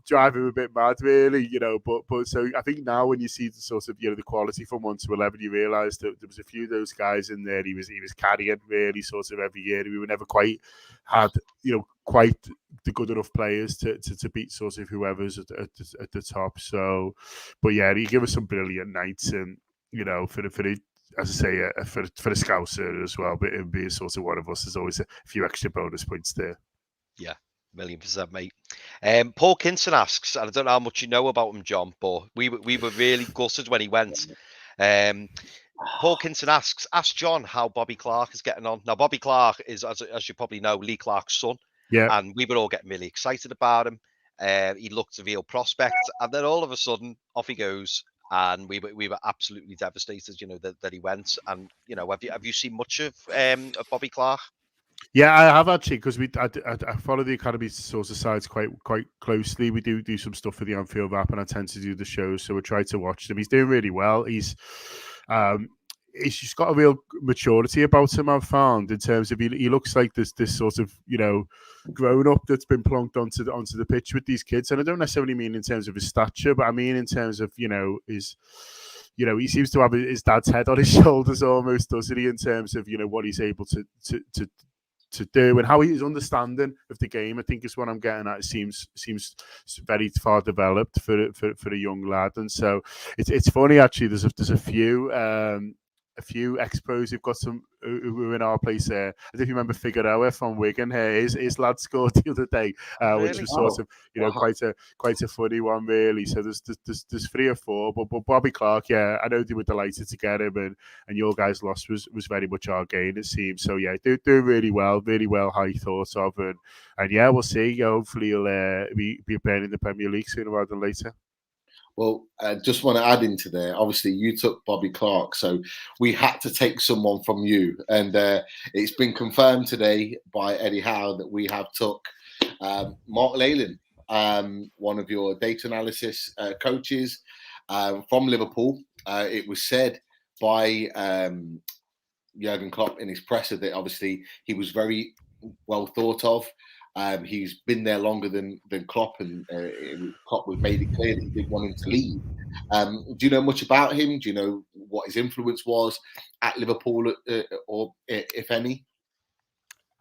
drive him a bit mad, really, but so I think now when you see the sort of, the quality from 1 to 11, you realise that there was a few of those guys in there he was carrying really sort of every year. We were never quite had, quite the good enough players to beat sort of whoever's at the top. So, but yeah, he gave us some brilliant nights, and for the as I say, for the Scouser as well, but it'd be sort of one of us. There's always a few extra bonus points there. Yeah, 1,000,000%, mate. Paul Kinson asks, and I don't know how much you know about him, John, but we were really gutted when he went. Paul Kinson asks, ask John how Bobby Clark is getting on. Now, Bobby Clark is, as you probably know, Lee Clark's son. Yeah. And we were all getting really excited about him. He looked a real prospect. And then all of a sudden, off he goes. And we were absolutely devastated, that he went. And, have you seen much of Bobby Clark? Yeah, I have actually, because I follow the academy sort of sides quite closely. We do some stuff for the Anfield Wrap, and I tend to do the shows, so we try to watch them. He's doing really well. He's just got a real maturity about him, I've found, in terms of he looks like this sort of grown up that's been plonked onto the pitch with these kids. And I don't necessarily mean in terms of his stature, but I mean in terms of his. He seems to have his dad's head on his shoulders almost, doesn't he? In terms of what he's able to do and how he's understanding of the game, I think is what I'm getting at. It seems very far developed for a young lad, and so it's funny actually. There's a few ex-pros who've got some who were in our place there. I don't know if you remember Figueroa from Wigan here. His lad scored the other day, which was sort of quite a funny one, really. So there's 3 or 4, but Bobby Clark, yeah, I know they were delighted to get him, and your guys' loss was very much our gain, it seems. So yeah, do really well, high thoughts of, and yeah, we'll see. Hopefully he'll be playing in the Premier League sooner rather than later. Well, I just want to add into there. Obviously, you took Bobby Clark, so we had to take someone from you. And it's been confirmed today by Eddie Howe that we have took Mark Leyland, one of your data analysis coaches from Liverpool. It was said by Jurgen Klopp in his presser that obviously he was very well thought of. He's been there longer than Klopp, and Klopp was made it clear that he didn't want him to leave. Do you know much about him? Do you know what his influence was at Liverpool, or if any?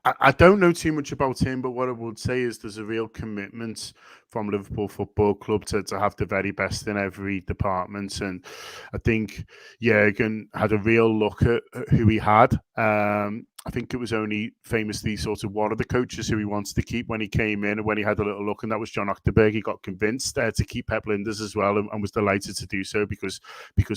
I don't know too much about him, but what I would say is there's a real commitment from Liverpool Football Club to have the very best in every department. And I think Jurgen had a real look at who he had. I think it was only famously sort of one of the coaches who he wanted to keep when he came in and when he had a little look, and that was John Ochterberg. He got convinced to keep Pep Linders as well, and was delighted to do so because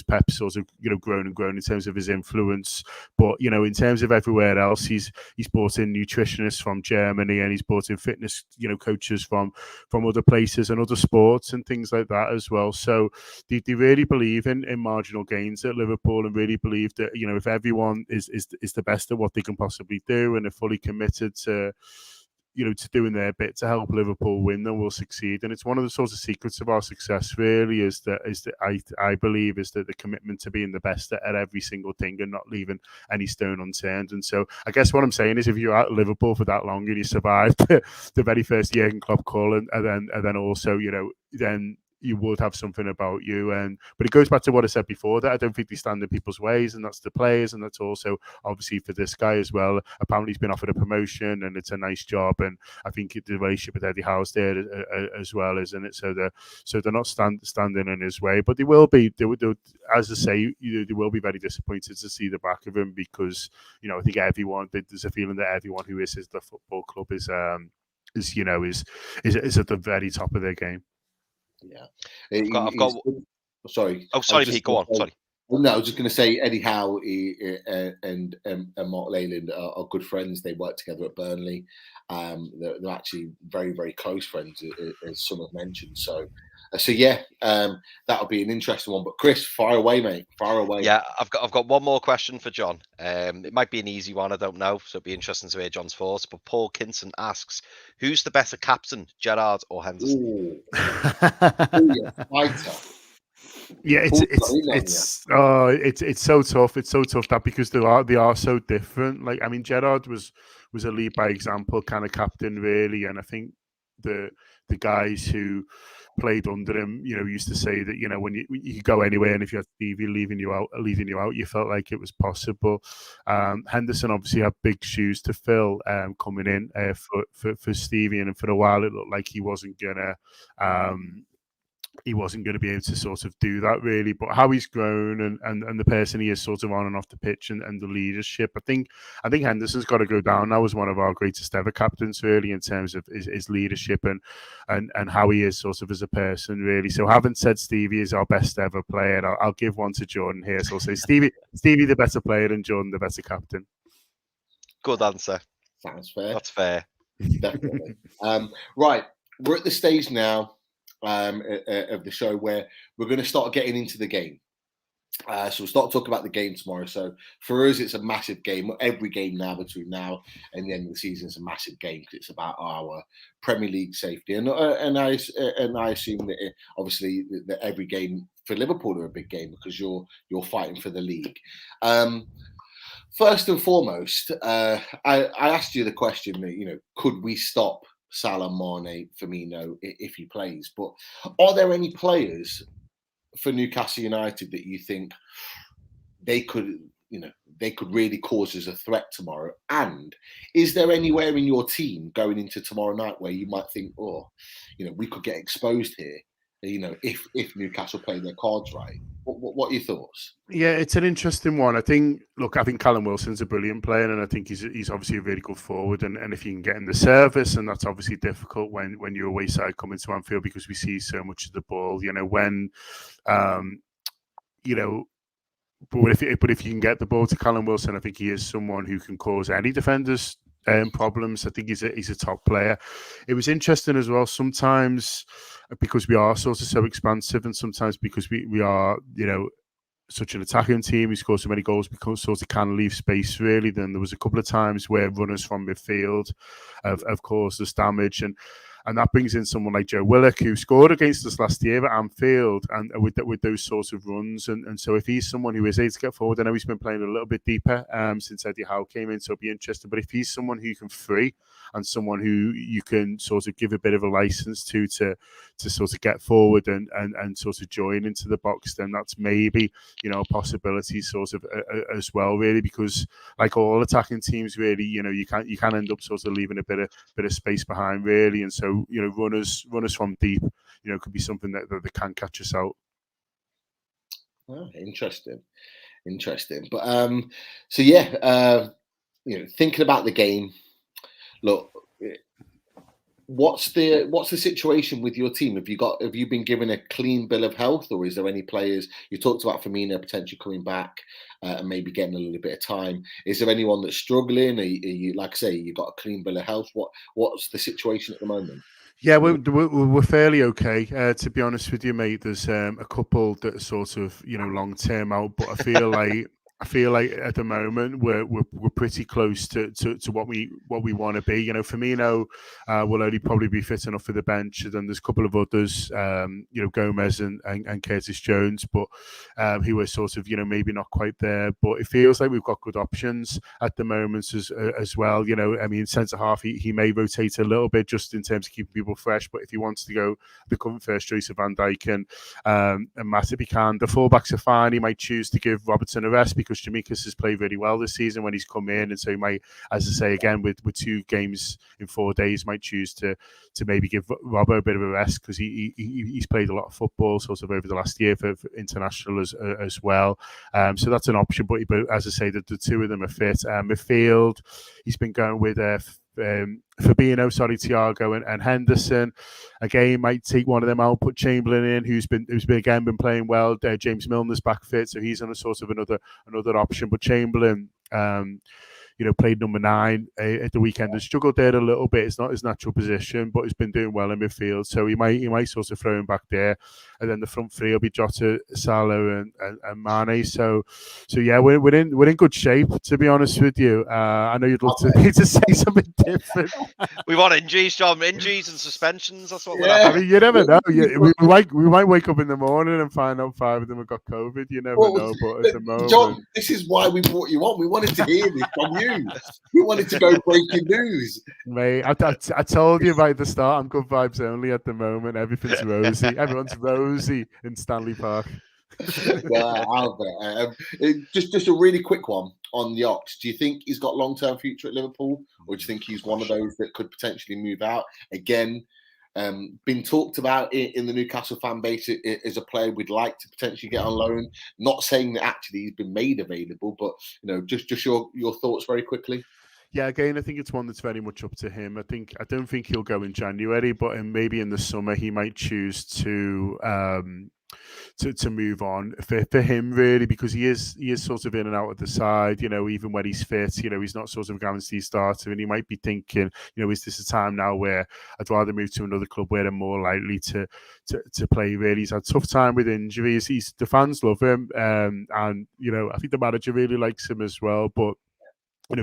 Pep sort of grown in terms of his influence. But in terms of everywhere else, he's brought in nutritionists from Germany, and he's brought in fitness coaches from other places and other sports and things like that as well. So they really believe in marginal gains at Liverpool, and really believe that if everyone is the best at what they can possibly do and are fully committed to doing their bit to help Liverpool win, then we'll succeed. And it's one of the sort of secrets of our success, really, is that I believe is that the commitment to being the best at every single thing and not leaving any stone unturned. And so I guess what I'm saying is, if you're at Liverpool for that long and you survived the very first Jurgen Klopp call, and then also then you would have something about you. But it goes back to what I said before, that I don't think they stand in people's ways, and that's the players, and that's also obviously for this guy as well. Apparently he's been offered a promotion, and it's a nice job, and I think the relationship with Eddie Howe's there as well, isn't it? So they're not standing in his way, but they will be. As I say, they will be very disappointed to see the back of him, because I think there's a feeling that everyone who is the football club is at the very top of their game. Yeah. I've got... Sorry. Oh, sorry, Pete, go on. Sorry. Well, no, I was just going to say Eddie Howe and Mark Leyland are good friends. They work together at Burnley. They're actually very, very close friends, as some have mentioned. So yeah, that'll be an interesting one. But Chris, fire away, mate. Fire away. Yeah, I've got one more question for John. It might be an easy one, I don't know. So it'd be interesting to hear John's thoughts. But Paul Kinson asks, who's the better captain, Gerrard or Henderson? Fighter. Yeah, it's so tough. It's so tough that because they are so different. Like, I mean, Gerrard was a lead by example kind of captain, really, and I think the guys who played under him, used to say that when you go anywhere, and if you had Stevie leaving you out, you felt like it was possible. Henderson obviously had big shoes to fill coming in for Stevie, and for a while it looked like he wasn't gonna be able to sort of do that, really. But how he's grown and the person he is sort of on and off the pitch and the leadership, I think Henderson's got to go down now as one of our greatest ever captains, really, in terms of his leadership and how he is sort of as a person, really. So having said Stevie is our best ever player, I'll give one to Jordan here. So I'll say Stevie the better player and Jordan the better captain. Good answer. Sounds fair. That's fair. Definitely. Right, we're at the stage now of the show where we're going to start getting into the game. So we'll start talking about the game tomorrow. So for us, it's a massive game. Every game now between now and the end of the season is a massive game because it's about our Premier League safety. And I assume that obviously that every game for Liverpool are a big game because you're fighting for the league. First and foremost, I asked you the question that could we stop Salah, Mane, Firmino if he plays? But are there any players for Newcastle United that you think they could really cause us a threat tomorrow? And is there anywhere in your team going into tomorrow night where you might think, we could get exposed here? If Newcastle play their cards right, what are your thoughts? Yeah, it's an interesting one. I think Callum Wilson's a brilliant player, and I think he's obviously a really good forward. And if you can get in the service, and that's obviously difficult when you're away side coming to Anfield because we see so much of the ball. But if you can get the ball to Callum Wilson, I think he is someone who can cause any defenders problems. I think he's a top player. It was interesting as well. Sometimes because we are sort of so expansive, and sometimes because we are such an attacking team, we score so many goals, we sort of can leave space, really. Then there was a couple of times where runners from midfield have caused us damage, and that brings in someone like Joe Willock, who scored against us last year at Anfield, and with those sorts of runs. And so if he's someone who is able to get forward, I know he's been playing a little bit deeper since Eddie Howe came in, so it'll be interesting. But if he's someone who you can free and someone who you can sort of give a bit of a license to sort of get forward and sort of join into the box, then that's maybe a possibility sort of as well, really, because like all attacking teams, really, you can end up sort of leaving a bit of space behind, really. And so runners from deep, could be something that they can catch us out. Oh, interesting. But so yeah, thinking about the game, look, what's the situation with your team? Have you been given a clean bill of health, or is there any players? You talked about Firmino potentially coming back and maybe getting a little bit of time. Is there anyone that's struggling? Are you, like I say, you got a clean bill of health? What's the situation at the moment? Yeah, we're fairly okay, to be honest with you, mate. There's a couple that are sort of long term out, but I feel like at the moment we're pretty close to what we want to be. Firmino will only probably be fit enough for the bench, and then there's a couple of others, Gomez and Curtis Jones, but who are sort of maybe not quite there. But it feels like we've got good options at the moment as well. I mean, centre half he may rotate a little bit just in terms of keeping people fresh, but if he wants to go the current first choice of Van Dijk and Matip, he can. The fullbacks are fine. He might choose to give Robertson a rest because Jamaikas has played really well this season when he's come in, and so he might, as I say again, with 2 games in 4 days, might choose to maybe give Robbo a bit of a rest because he's played a lot of football sort of over the last year for international as well. So that's an option, but as I say, the 2 of them are fit. Midfield, he's been going with Fabinho, Thiago and Henderson. Again, might take one of them out, put Chamberlain in, who's been playing well. James Milner's back fit, so he's on a sort of another option. But Chamberlain, played number 9 at the weekend and struggled there a little bit. It's not his natural position, but he's been doing well in midfield, so he might sort of throw him back there. And then the front three will be Jota, Salah, and Mane. So yeah, we're in good shape, to be honest with you. I know you'd love to say something different. We want injuries, John. Injuries and suspensions. That's what we're I mean, you never know. We might wake up in the morning and find out 5 of them have got COVID. You never know. But at the moment, John, this is why we brought you on. We wanted to hear this from you. We wanted to go breaking news. Mate, I told you right at the start, I'm good vibes only at the moment. Everything's rosy. Everyone's rosy in Stanley Park. Just a really quick one on the Ox. Do you think he's got long-term future at Liverpool, or do you think he's one of those that could potentially move out? Again, been talked about in the Newcastle fan base as a player we'd like to potentially get on loan. Not saying that actually he's been made available, but just your thoughts very quickly. Yeah, again, I think it's one that's very much up to him. I don't think he'll go in January, but maybe in the summer he might choose to move on for him, really, because he is sort of in and out of the side, even when he's fit, he's not sort of a guaranteed starter, and he might be thinking, is this a time now where I'd rather move to another club where I'm more likely to play, really. He's had a tough time with injuries. The fans love him, and I think the manager really likes him as well, but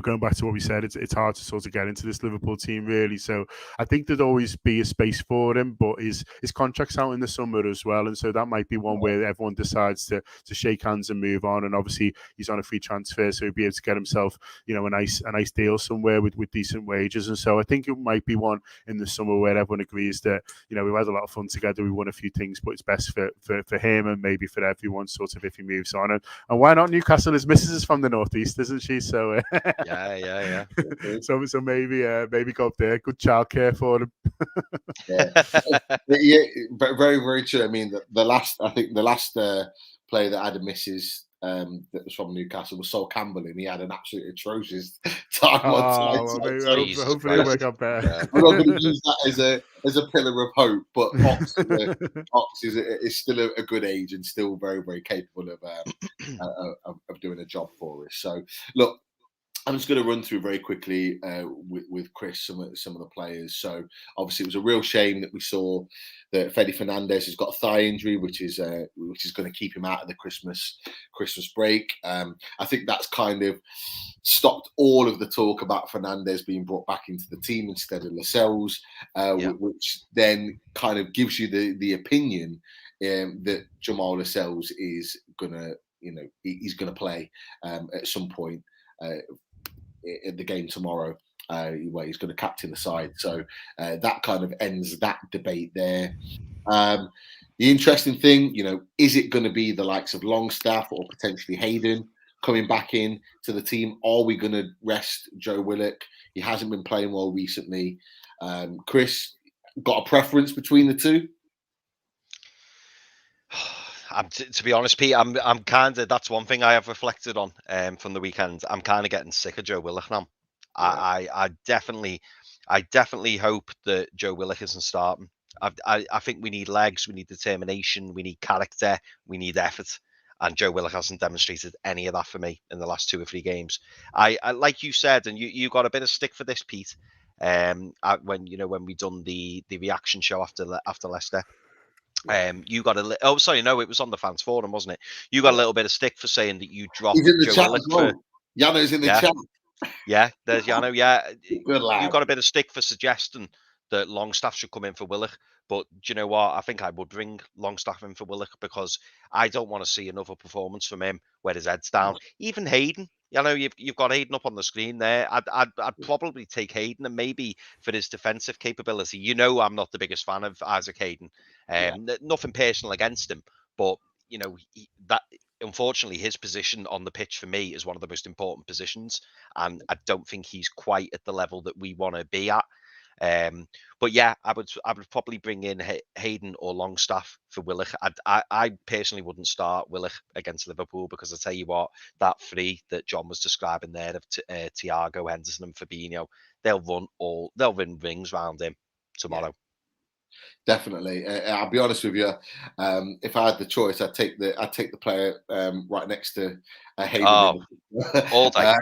going back to what we said, it's hard to sort of get into this Liverpool team, really. So I think there'd always be a space for him, but his contract's out in the summer as well, and so that might be one where everyone decides to shake hands and move on. And obviously he's on a free transfer, so he'll be able to get himself, a nice deal somewhere with decent wages. And so I think it might be one in the summer where everyone agrees that we've had a lot of fun together, we won a few things, but it's best for him and maybe for everyone, sort of, if he moves on. And why not? Newcastle, his missus is from the northeast, isn't she? So yeah. So maybe go up there. Good childcare for him. yeah, very, very true. I mean, the last player that had a missus that was from Newcastle was Sol Campbell, and he had an absolutely atrocious time. Hopefully it'll work out better. Yeah. I'm not going to use that as a pillar of hope, but Ox is still a good age and still very, very capable of doing a job for us. So look, I'm just going to run through very quickly with Chris some of the players. So obviously it was a real shame that we saw that Fede Fernandez has got a thigh injury, which is going to keep him out of the Christmas break. I think that's kind of stopped all of the talk about Fernandez being brought back into the team instead of Lascelles, which then kind of gives you the opinion that Jamal Lascelles is gonna, he's gonna play at some point in the game tomorrow, where he's going to captain the side. So that kind of ends that debate there. The interesting thing, is it going to be the likes of Longstaff or potentially Hayden coming back in to the team? Are we going to rest Joe Willock? He hasn't been playing well recently. Chris, got a preference between the two? To be honest, Pete, I'm kind of, that's one thing I have reflected on from the weekend. I'm kind of getting sick of Joe Willock now. Yeah. I definitely hope that Joe Willock isn't starting. I think we need legs, we need determination, we need character, we need effort. And Joe Willock hasn't demonstrated any of that for me in the last 2 or 3 games. I like you said, and you got a bit of stick for this, Pete. When we done the reaction show after Leicester. You got it was on the fans forum, wasn't it? You got a little bit of stick for saying that you dropped Joe Willock for Yano's in the chat. Yeah, there's Yano. Yeah, good lad. You got a bit of stick for suggesting that Longstaff should come in for Willock, but do you know what? I think I would bring Longstaff in for Willock because I don't want to see another performance from him where his head's down. Even Hayden. You've got Hayden up on the screen there. I'd probably take Hayden, and maybe for his defensive capability. I'm not the biggest fan of Isaac Hayden. Nothing personal against him, but that unfortunately his position on the pitch for me is one of the most important positions, and I don't think he's quite at the level that we want to be at. But yeah, I would probably bring in Hayden or Longstaff for Willock. I personally wouldn't start Willock against Liverpool because I tell you what, that 3 that John was describing there of Thiago, Henderson and Fabinho, they'll run rings round him tomorrow. Definitely. I'll be honest with you. If I had the choice, I'd take the player right next to Hayden all day.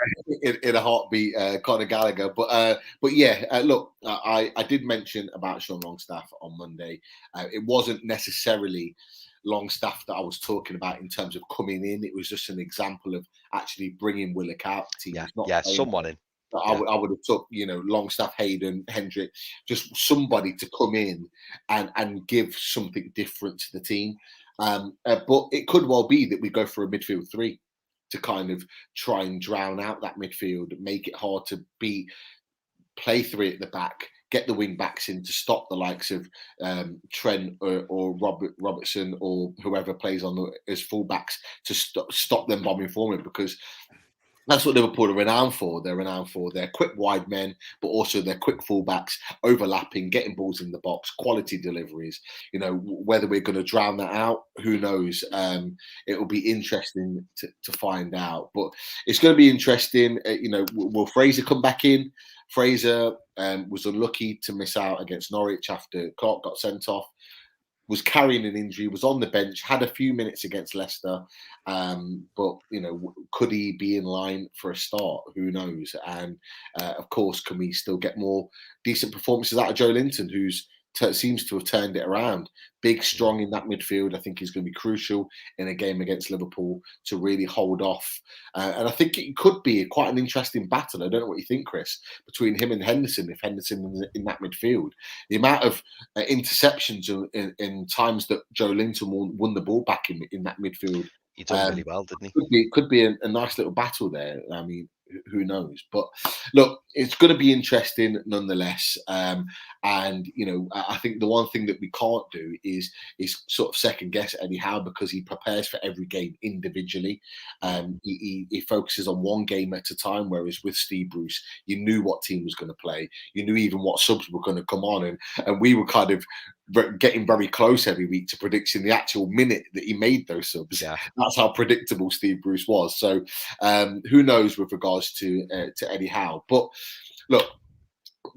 in a heartbeat, Conor Gallagher. But yeah, look, I did mention about Sean Longstaff on Monday. It wasn't necessarily Longstaff that I was talking about in terms of coming in. It was just an example of actually bringing Willock out. The team. Someone in. I would have took, Longstaff, Hayden, Hendrick, just somebody to come in and give something different to the team. But it could well be that we go for a midfield three to kind of try and drown out that midfield, make it hard to beat, play three at the back, get the wing backs in to stop the likes of Trent or Robertson or whoever plays on as fullbacks to stop them bombing forward, because that's what Liverpool are renowned for. They're renowned for their quick wide men, but also their quick fullbacks, overlapping, getting balls in the box, quality deliveries. Whether we're going to drown that out, who knows? It will be interesting to find out. But it's going to be interesting. Will Fraser come back in? Fraser was unlucky to miss out against Norwich after Clark got sent off. Was carrying an injury, was on the bench, had a few minutes against Leicester, but could he be in line for a start? Who knows? And of course, can we still get more decent performances out of Joe Linton, who's seems to have turned it around? Big, strong in that midfield. I think he's going to be crucial in a game against Liverpool to really hold off. And I think it could be quite an interesting battle. I don't know what you think, Chris, between him and Henderson, if Henderson is in that midfield. The amount of interceptions in times that Joe Linton won the ball back in that midfield. He done really well, didn't he? Could be a nice little battle there. I mean, who knows? But look, it's going to be interesting nonetheless. And I think the one thing that we can't do is sort of second guess Eddie Howe, because he prepares for every game individually. He focuses on one game at a time, whereas with Steve Bruce, you knew what team was going to play. You knew even what subs were going to come on, and we were kind of getting very close every week to predicting the actual minute that he made those subs. Yeah. That's how predictable Steve Bruce was. So who knows with regards to Eddie Howe. But look,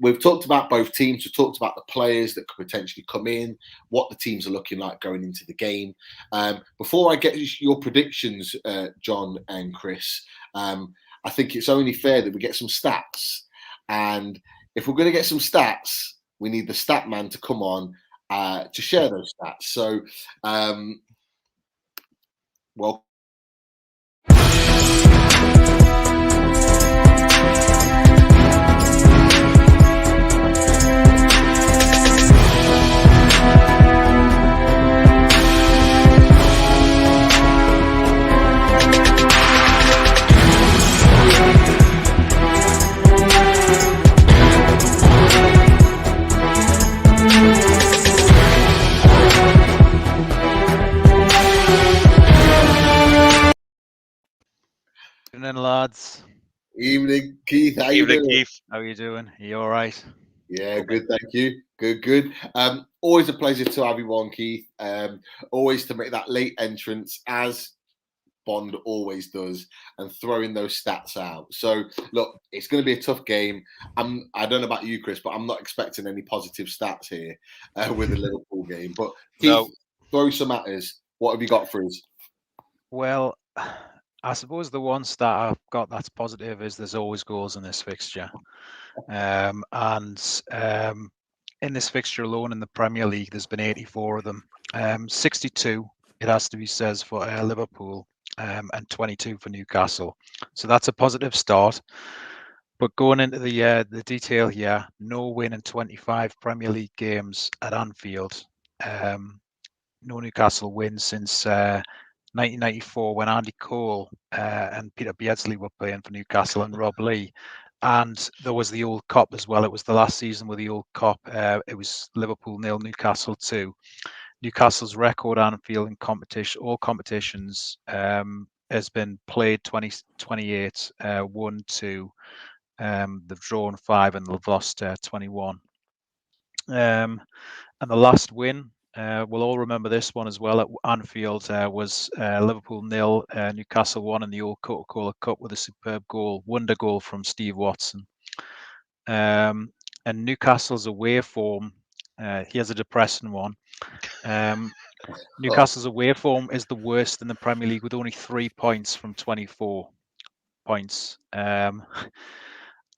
we've talked about both teams. We've talked about the players that could potentially come in, what the teams are looking like going into the game. Before I get your predictions, John and Chris, I think it's only fair that we get some stats. And if we're going to get some stats, we need the stat man to come on to share those stats. So, well. Evening, lads. Evening, Keith. How you doing? Keith. How are you doing? Are you all right? Yeah, good. Thank you. Good. Always a pleasure to have you on, Keith. Always to make that late entrance, as Bond always does, and throwing those stats out. So, look, it's going to be a tough game. I don't know about you, Chris, but I'm not expecting any positive stats here with the Liverpool game. But Keith, throw some at us. What have you got for us? Well, I suppose the one stat I've got that's positive is there's always goals in this fixture. And in this fixture alone in the Premier League, there's been 84 of them. 62, it has to be says, for Liverpool, and 22 for Newcastle. So that's a positive start. But going into the detail here, no win in 25 Premier League games at Anfield. No Newcastle win since 1994, when Andy Cole and Peter Beardsley were playing for Newcastle, and Rob Lee. And there was the old Cop as well. It was the last season with the old Cop. It was Liverpool 0, Newcastle 2. Newcastle's record Anfield in all competitions, has been played 28, won 2. They've drawn 5 and they've lost 21. And the last win, we'll all remember this one as well at Anfield, was Liverpool 0, Newcastle 1 in the old Coca-Cola Cup with a superb goal, wonder goal from Steve Watson. and Newcastle's away form. Here's a depressing one. Newcastle's away form is the worst in the Premier League with only 3 points from 24 points. I'm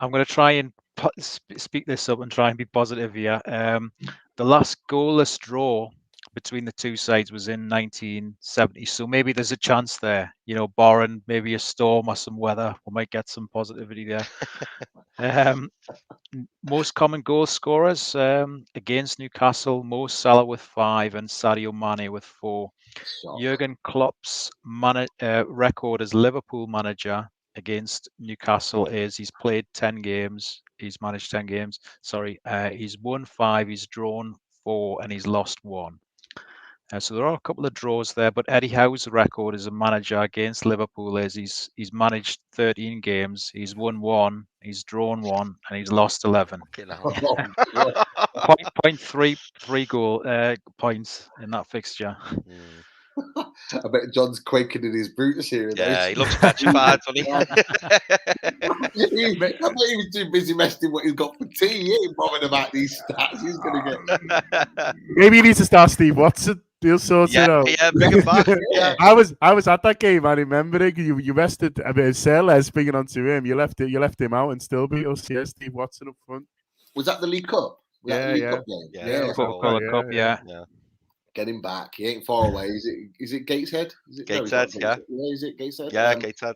going to try and speak this up and try and be positive here. The last goalless draw between the two sides was in 1970, so maybe there's a chance there. Barring maybe a storm or some weather, we might get some positivity there. Most common goal scorers against Newcastle: Mo Salah with 5 and Sadio Mane with 4. Jurgen Klopp's record as Liverpool manager against Newcastle is he's played 10 games. He's managed 10 games. He's won 5, he's drawn 4, and he's lost 1. So there are a couple of draws there, but Eddie Howe's record as a manager against Liverpool is he's managed 13 games, he's won 1, he's drawn 1, and he's lost 11. 0.33 goal points in that fixture. I bet John's quaking in his boots here. Yeah, he looks petrified, doesn't he? I bet he was too busy messing what he's got for tea. He ain't bothered about these stats. He's going to get. Maybe he needs to start Steve Watson. He'll sort it out. Yeah, bring him back. Yeah. I was at that game. I remember it. You rested a bit of Salah bringing onto him. You left him out and still beat us. Yeah, Steve Watson up front. Was that the League Cup? Yeah. Coca-Cola Cup. Yeah. Get him back. He ain't far away. Is it Gateshead? Gateshead, yeah. Is it Gateshead? Yeah, Gateshead.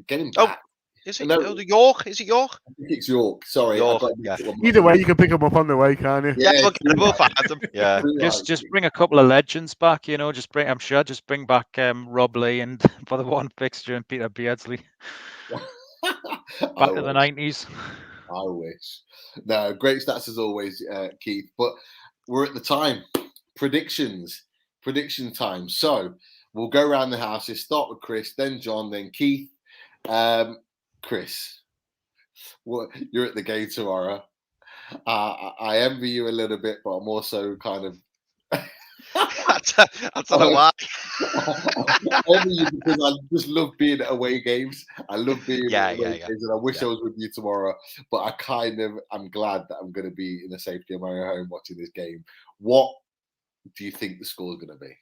Get him back. Is it York? Is it York? I think it's York. Sorry. York, Either way, you can pick him up on the way, can't you? Yeah, we'll find him. Yeah. Just bring a couple of legends back, Just bring back Rob Lee and for the one fixture and Peter Beardsley back to the 90s. I wish. No, great stats as always, Keith. But we're at the time. Prediction time. So we'll go around the houses. Start with Chris, then John, then Keith. Chris, you're at the game tomorrow. I envy you a little bit, but I'm also kind of. I don't know why. I envy you because I just love being at away games. I love being at away games, and I wish I was with you tomorrow. But I'm glad that I'm going to be in the safety of my own home watching this game. What do you think the score is going to be?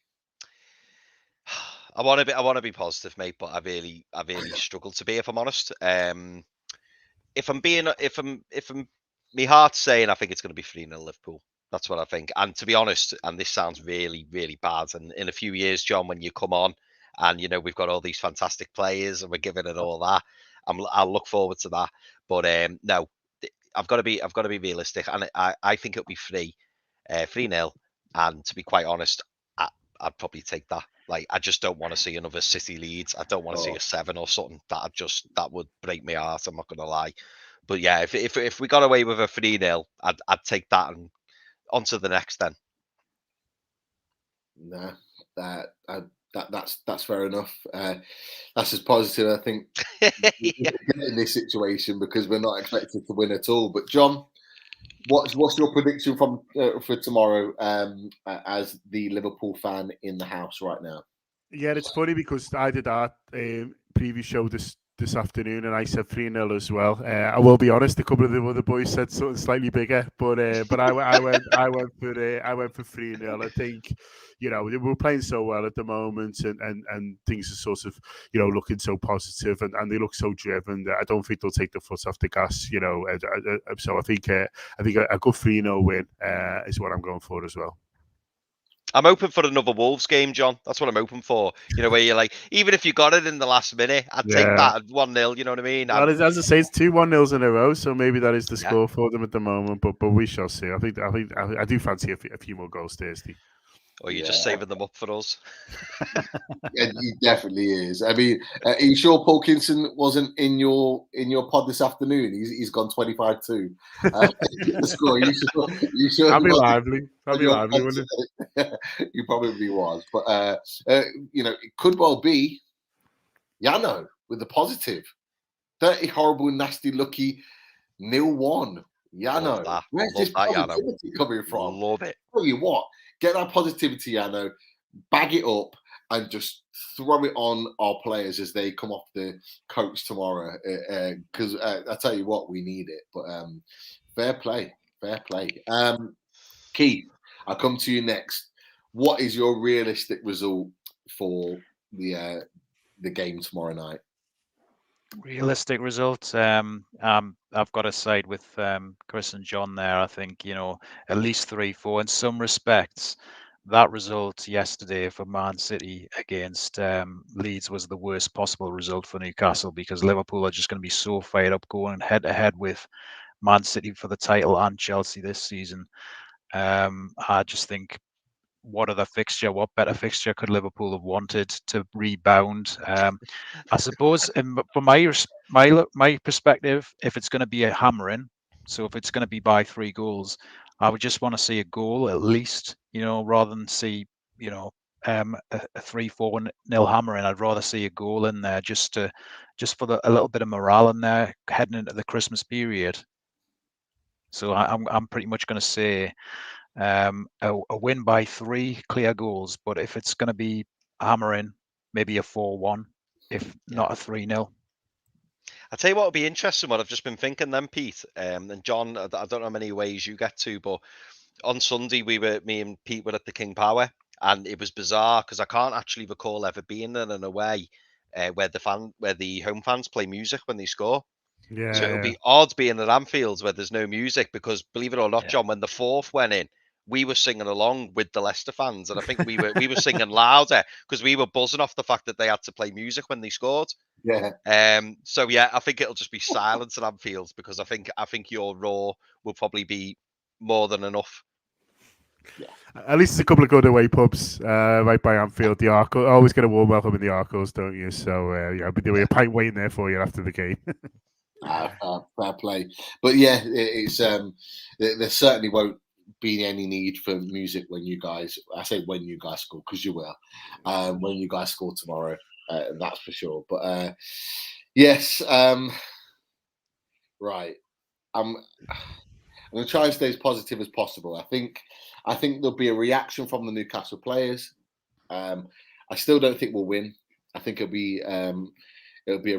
I want to be positive, mate, but I really struggle to be, if I'm honest. If I'm my heart's saying I think it's going to be 3-0 Liverpool. That's what I think. And to be honest, and this sounds really, really bad, and in a few years, John, when you come on and we've got all these fantastic players and we're giving it all that, I'll look forward to that. But no, I've got to be realistic, and I think it'll be 3-0. And to be quite honest, I'd probably take that. Like, I just don't want to see another City Leeds. I don't want to see a 7 or something. That would break my heart. I'm not going to lie. But yeah, if we got away with a 3-0, I'd take that and on to the next then. Nah, that's fair enough. That's as positive, I think, in this situation, because we're not expected to win at all. But John, what's your prediction for tomorrow as the Liverpool fan in the house right now? Yeah, it's funny because I did our preview show this afternoon, and I said 3-0 as well. I will be honest, a couple of the other boys said something slightly bigger, but I went for 3-0. I think we're playing so well at the moment, and things are sort of looking so positive, and they look so driven that I don't think they'll take the foot off the gas. So I think a good 3-0 win is what I'm going for as well. I'm open for another Wolves game, John. That's what I'm open for. Where you're like, even if you got it in the last minute, I'd take that at 1-0. You know what I mean? Well, as I say, it's 2 1-0s in a row, so maybe that is the score for them at the moment. But we shall see. I do fancy a few more goals Thursday. Or you're just saving them up for us. Yeah, he definitely is. I mean, are you sure Paul Kinson wasn't in your pod this afternoon? He's gone 25-2. The score. You sure? I'll be lively. Wouldn't it? You probably was, but it could well be Yano with the positive. 30 horrible, nasty, lucky 0-1. Yano. Where's this positivity coming from? Love it. Tell you what. Get that positivity, Yano. Bag it up and just throw it on our players as they come off the coach tomorrow. Because I tell you what, we need it. But fair play. Keith, I'll come to you next. What is your realistic result for the game tomorrow night? Realistic results. I've got to side with Chris and John there. I think, at least 3-4 in some respects. That result yesterday for Man City against Leeds was the worst possible result for Newcastle, because Liverpool are just going to be so fired up going head to head with Man City for the title and Chelsea this season. I just think, what better fixture could Liverpool have wanted to rebound? I suppose from my perspective, if it's going to be a hammering, so if it's going to be by 3 goals, I would just want to see a goal at least, rather than see, a 3-4 nil hammering. I'd rather see a goal in there just for a little bit of morale in there heading into the Christmas period. So I'm pretty much going to say a win by 3 clear goals, but if it's going to be hammering, maybe a 4-1, if not a 3-0. I'll tell you what would be interesting, what I've just been thinking then, Pete, and John, I don't know how many ways you get to, but on Sunday, me and Pete were at the King Power, and it was bizarre because I can't actually recall ever being in an away where the home fans play music when they score. Yeah. So it'll be odd being at Anfield where there's no music, because believe it or not, John, when the 4th went in, we were singing along with the Leicester fans, and I think we were singing louder because we were buzzing off the fact that they had to play music when they scored. Yeah. So yeah, I think it'll just be silence at Anfield, because I think your roar will probably be more than enough. Yeah. At least there's a couple of good away pubs right by Anfield. The Arco, always get a warm welcome in the Arcos, don't you? So I'll be doing a pint waiting there for you after the game. Fair play. But yeah, it's there certainly won't be any need for music when you guys. I say when you guys score, because you will. When you guys score tomorrow, that's for sure. But yes, right. I'm going to try and stay as positive as possible. I think there'll be a reaction from the Newcastle players. I still don't think we'll win. I think it'll be a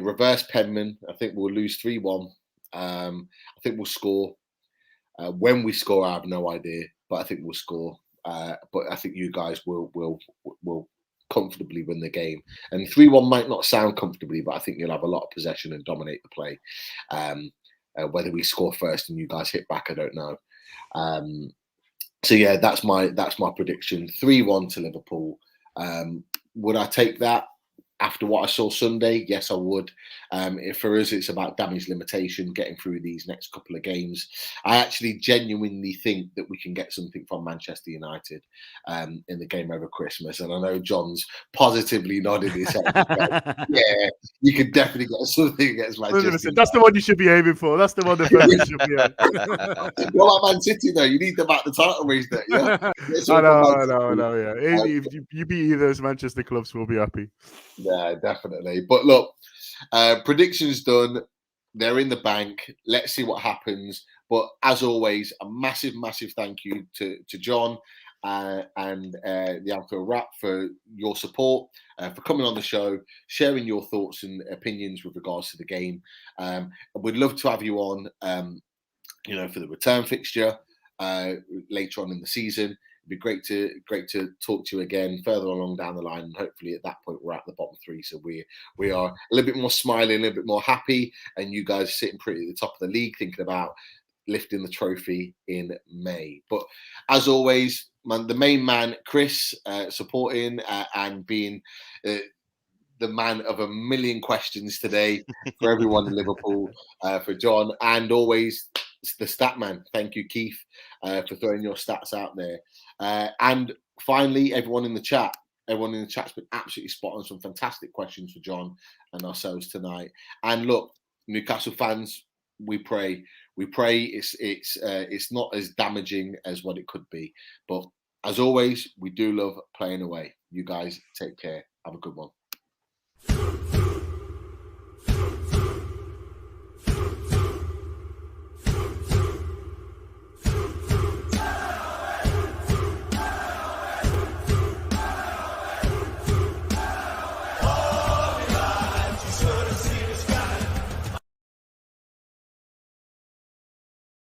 reverse penman. I think we'll lose 3-1. I think we'll score. When we score, I have no idea, but I think we'll score. But I think you guys will comfortably win the game. And 3-1 might not sound comfortably, but I think you'll have a lot of possession and dominate the play. Whether we score first and you guys hit back, I don't know. So yeah, that's my prediction. 3-1 to Liverpool. Would I take that after what I saw Sunday? Yes, I would. If for us, it's about damage limitation, getting through these next couple of games. I actually genuinely think that we can get something from Manchester United in the game over Christmas. And I know John's positively nodding his head. Yeah, you could definitely get something against Manchester United. That's the one you should be aiming for. That's the one the focus should be on. What about Man City, though? You need them at the title race, don't you? I know, yeah. If you beat either of those Manchester clubs, we'll be happy. Yeah, definitely. But look, predictions done. They're in the bank. Let's see what happens. But as always, a massive, massive thank you to John and the Anfield Wrap for your support, for coming on the show, sharing your thoughts and opinions with regards to the game. We'd love to have you on, for the return fixture later on in the season. It'd be great to talk to you again further along down the line, and hopefully at that point we're at the bottom 3, so we are a little bit more smiling, a little bit more happy, and you guys sitting pretty at the top of the league thinking about lifting the trophy in May. But as always, the main man Chris, supporting and being the man of a million questions today for everyone in Liverpool, for John, and always the stat man. Thank you, Keith, for throwing your stats out there. And finally, everyone in the chat. Everyone in the chat's been absolutely spot on. Some fantastic questions for John and ourselves tonight. And look, Newcastle fans, we pray it's not as damaging as what it could be. But as always, we do love playing away. You guys take care. Have a good one.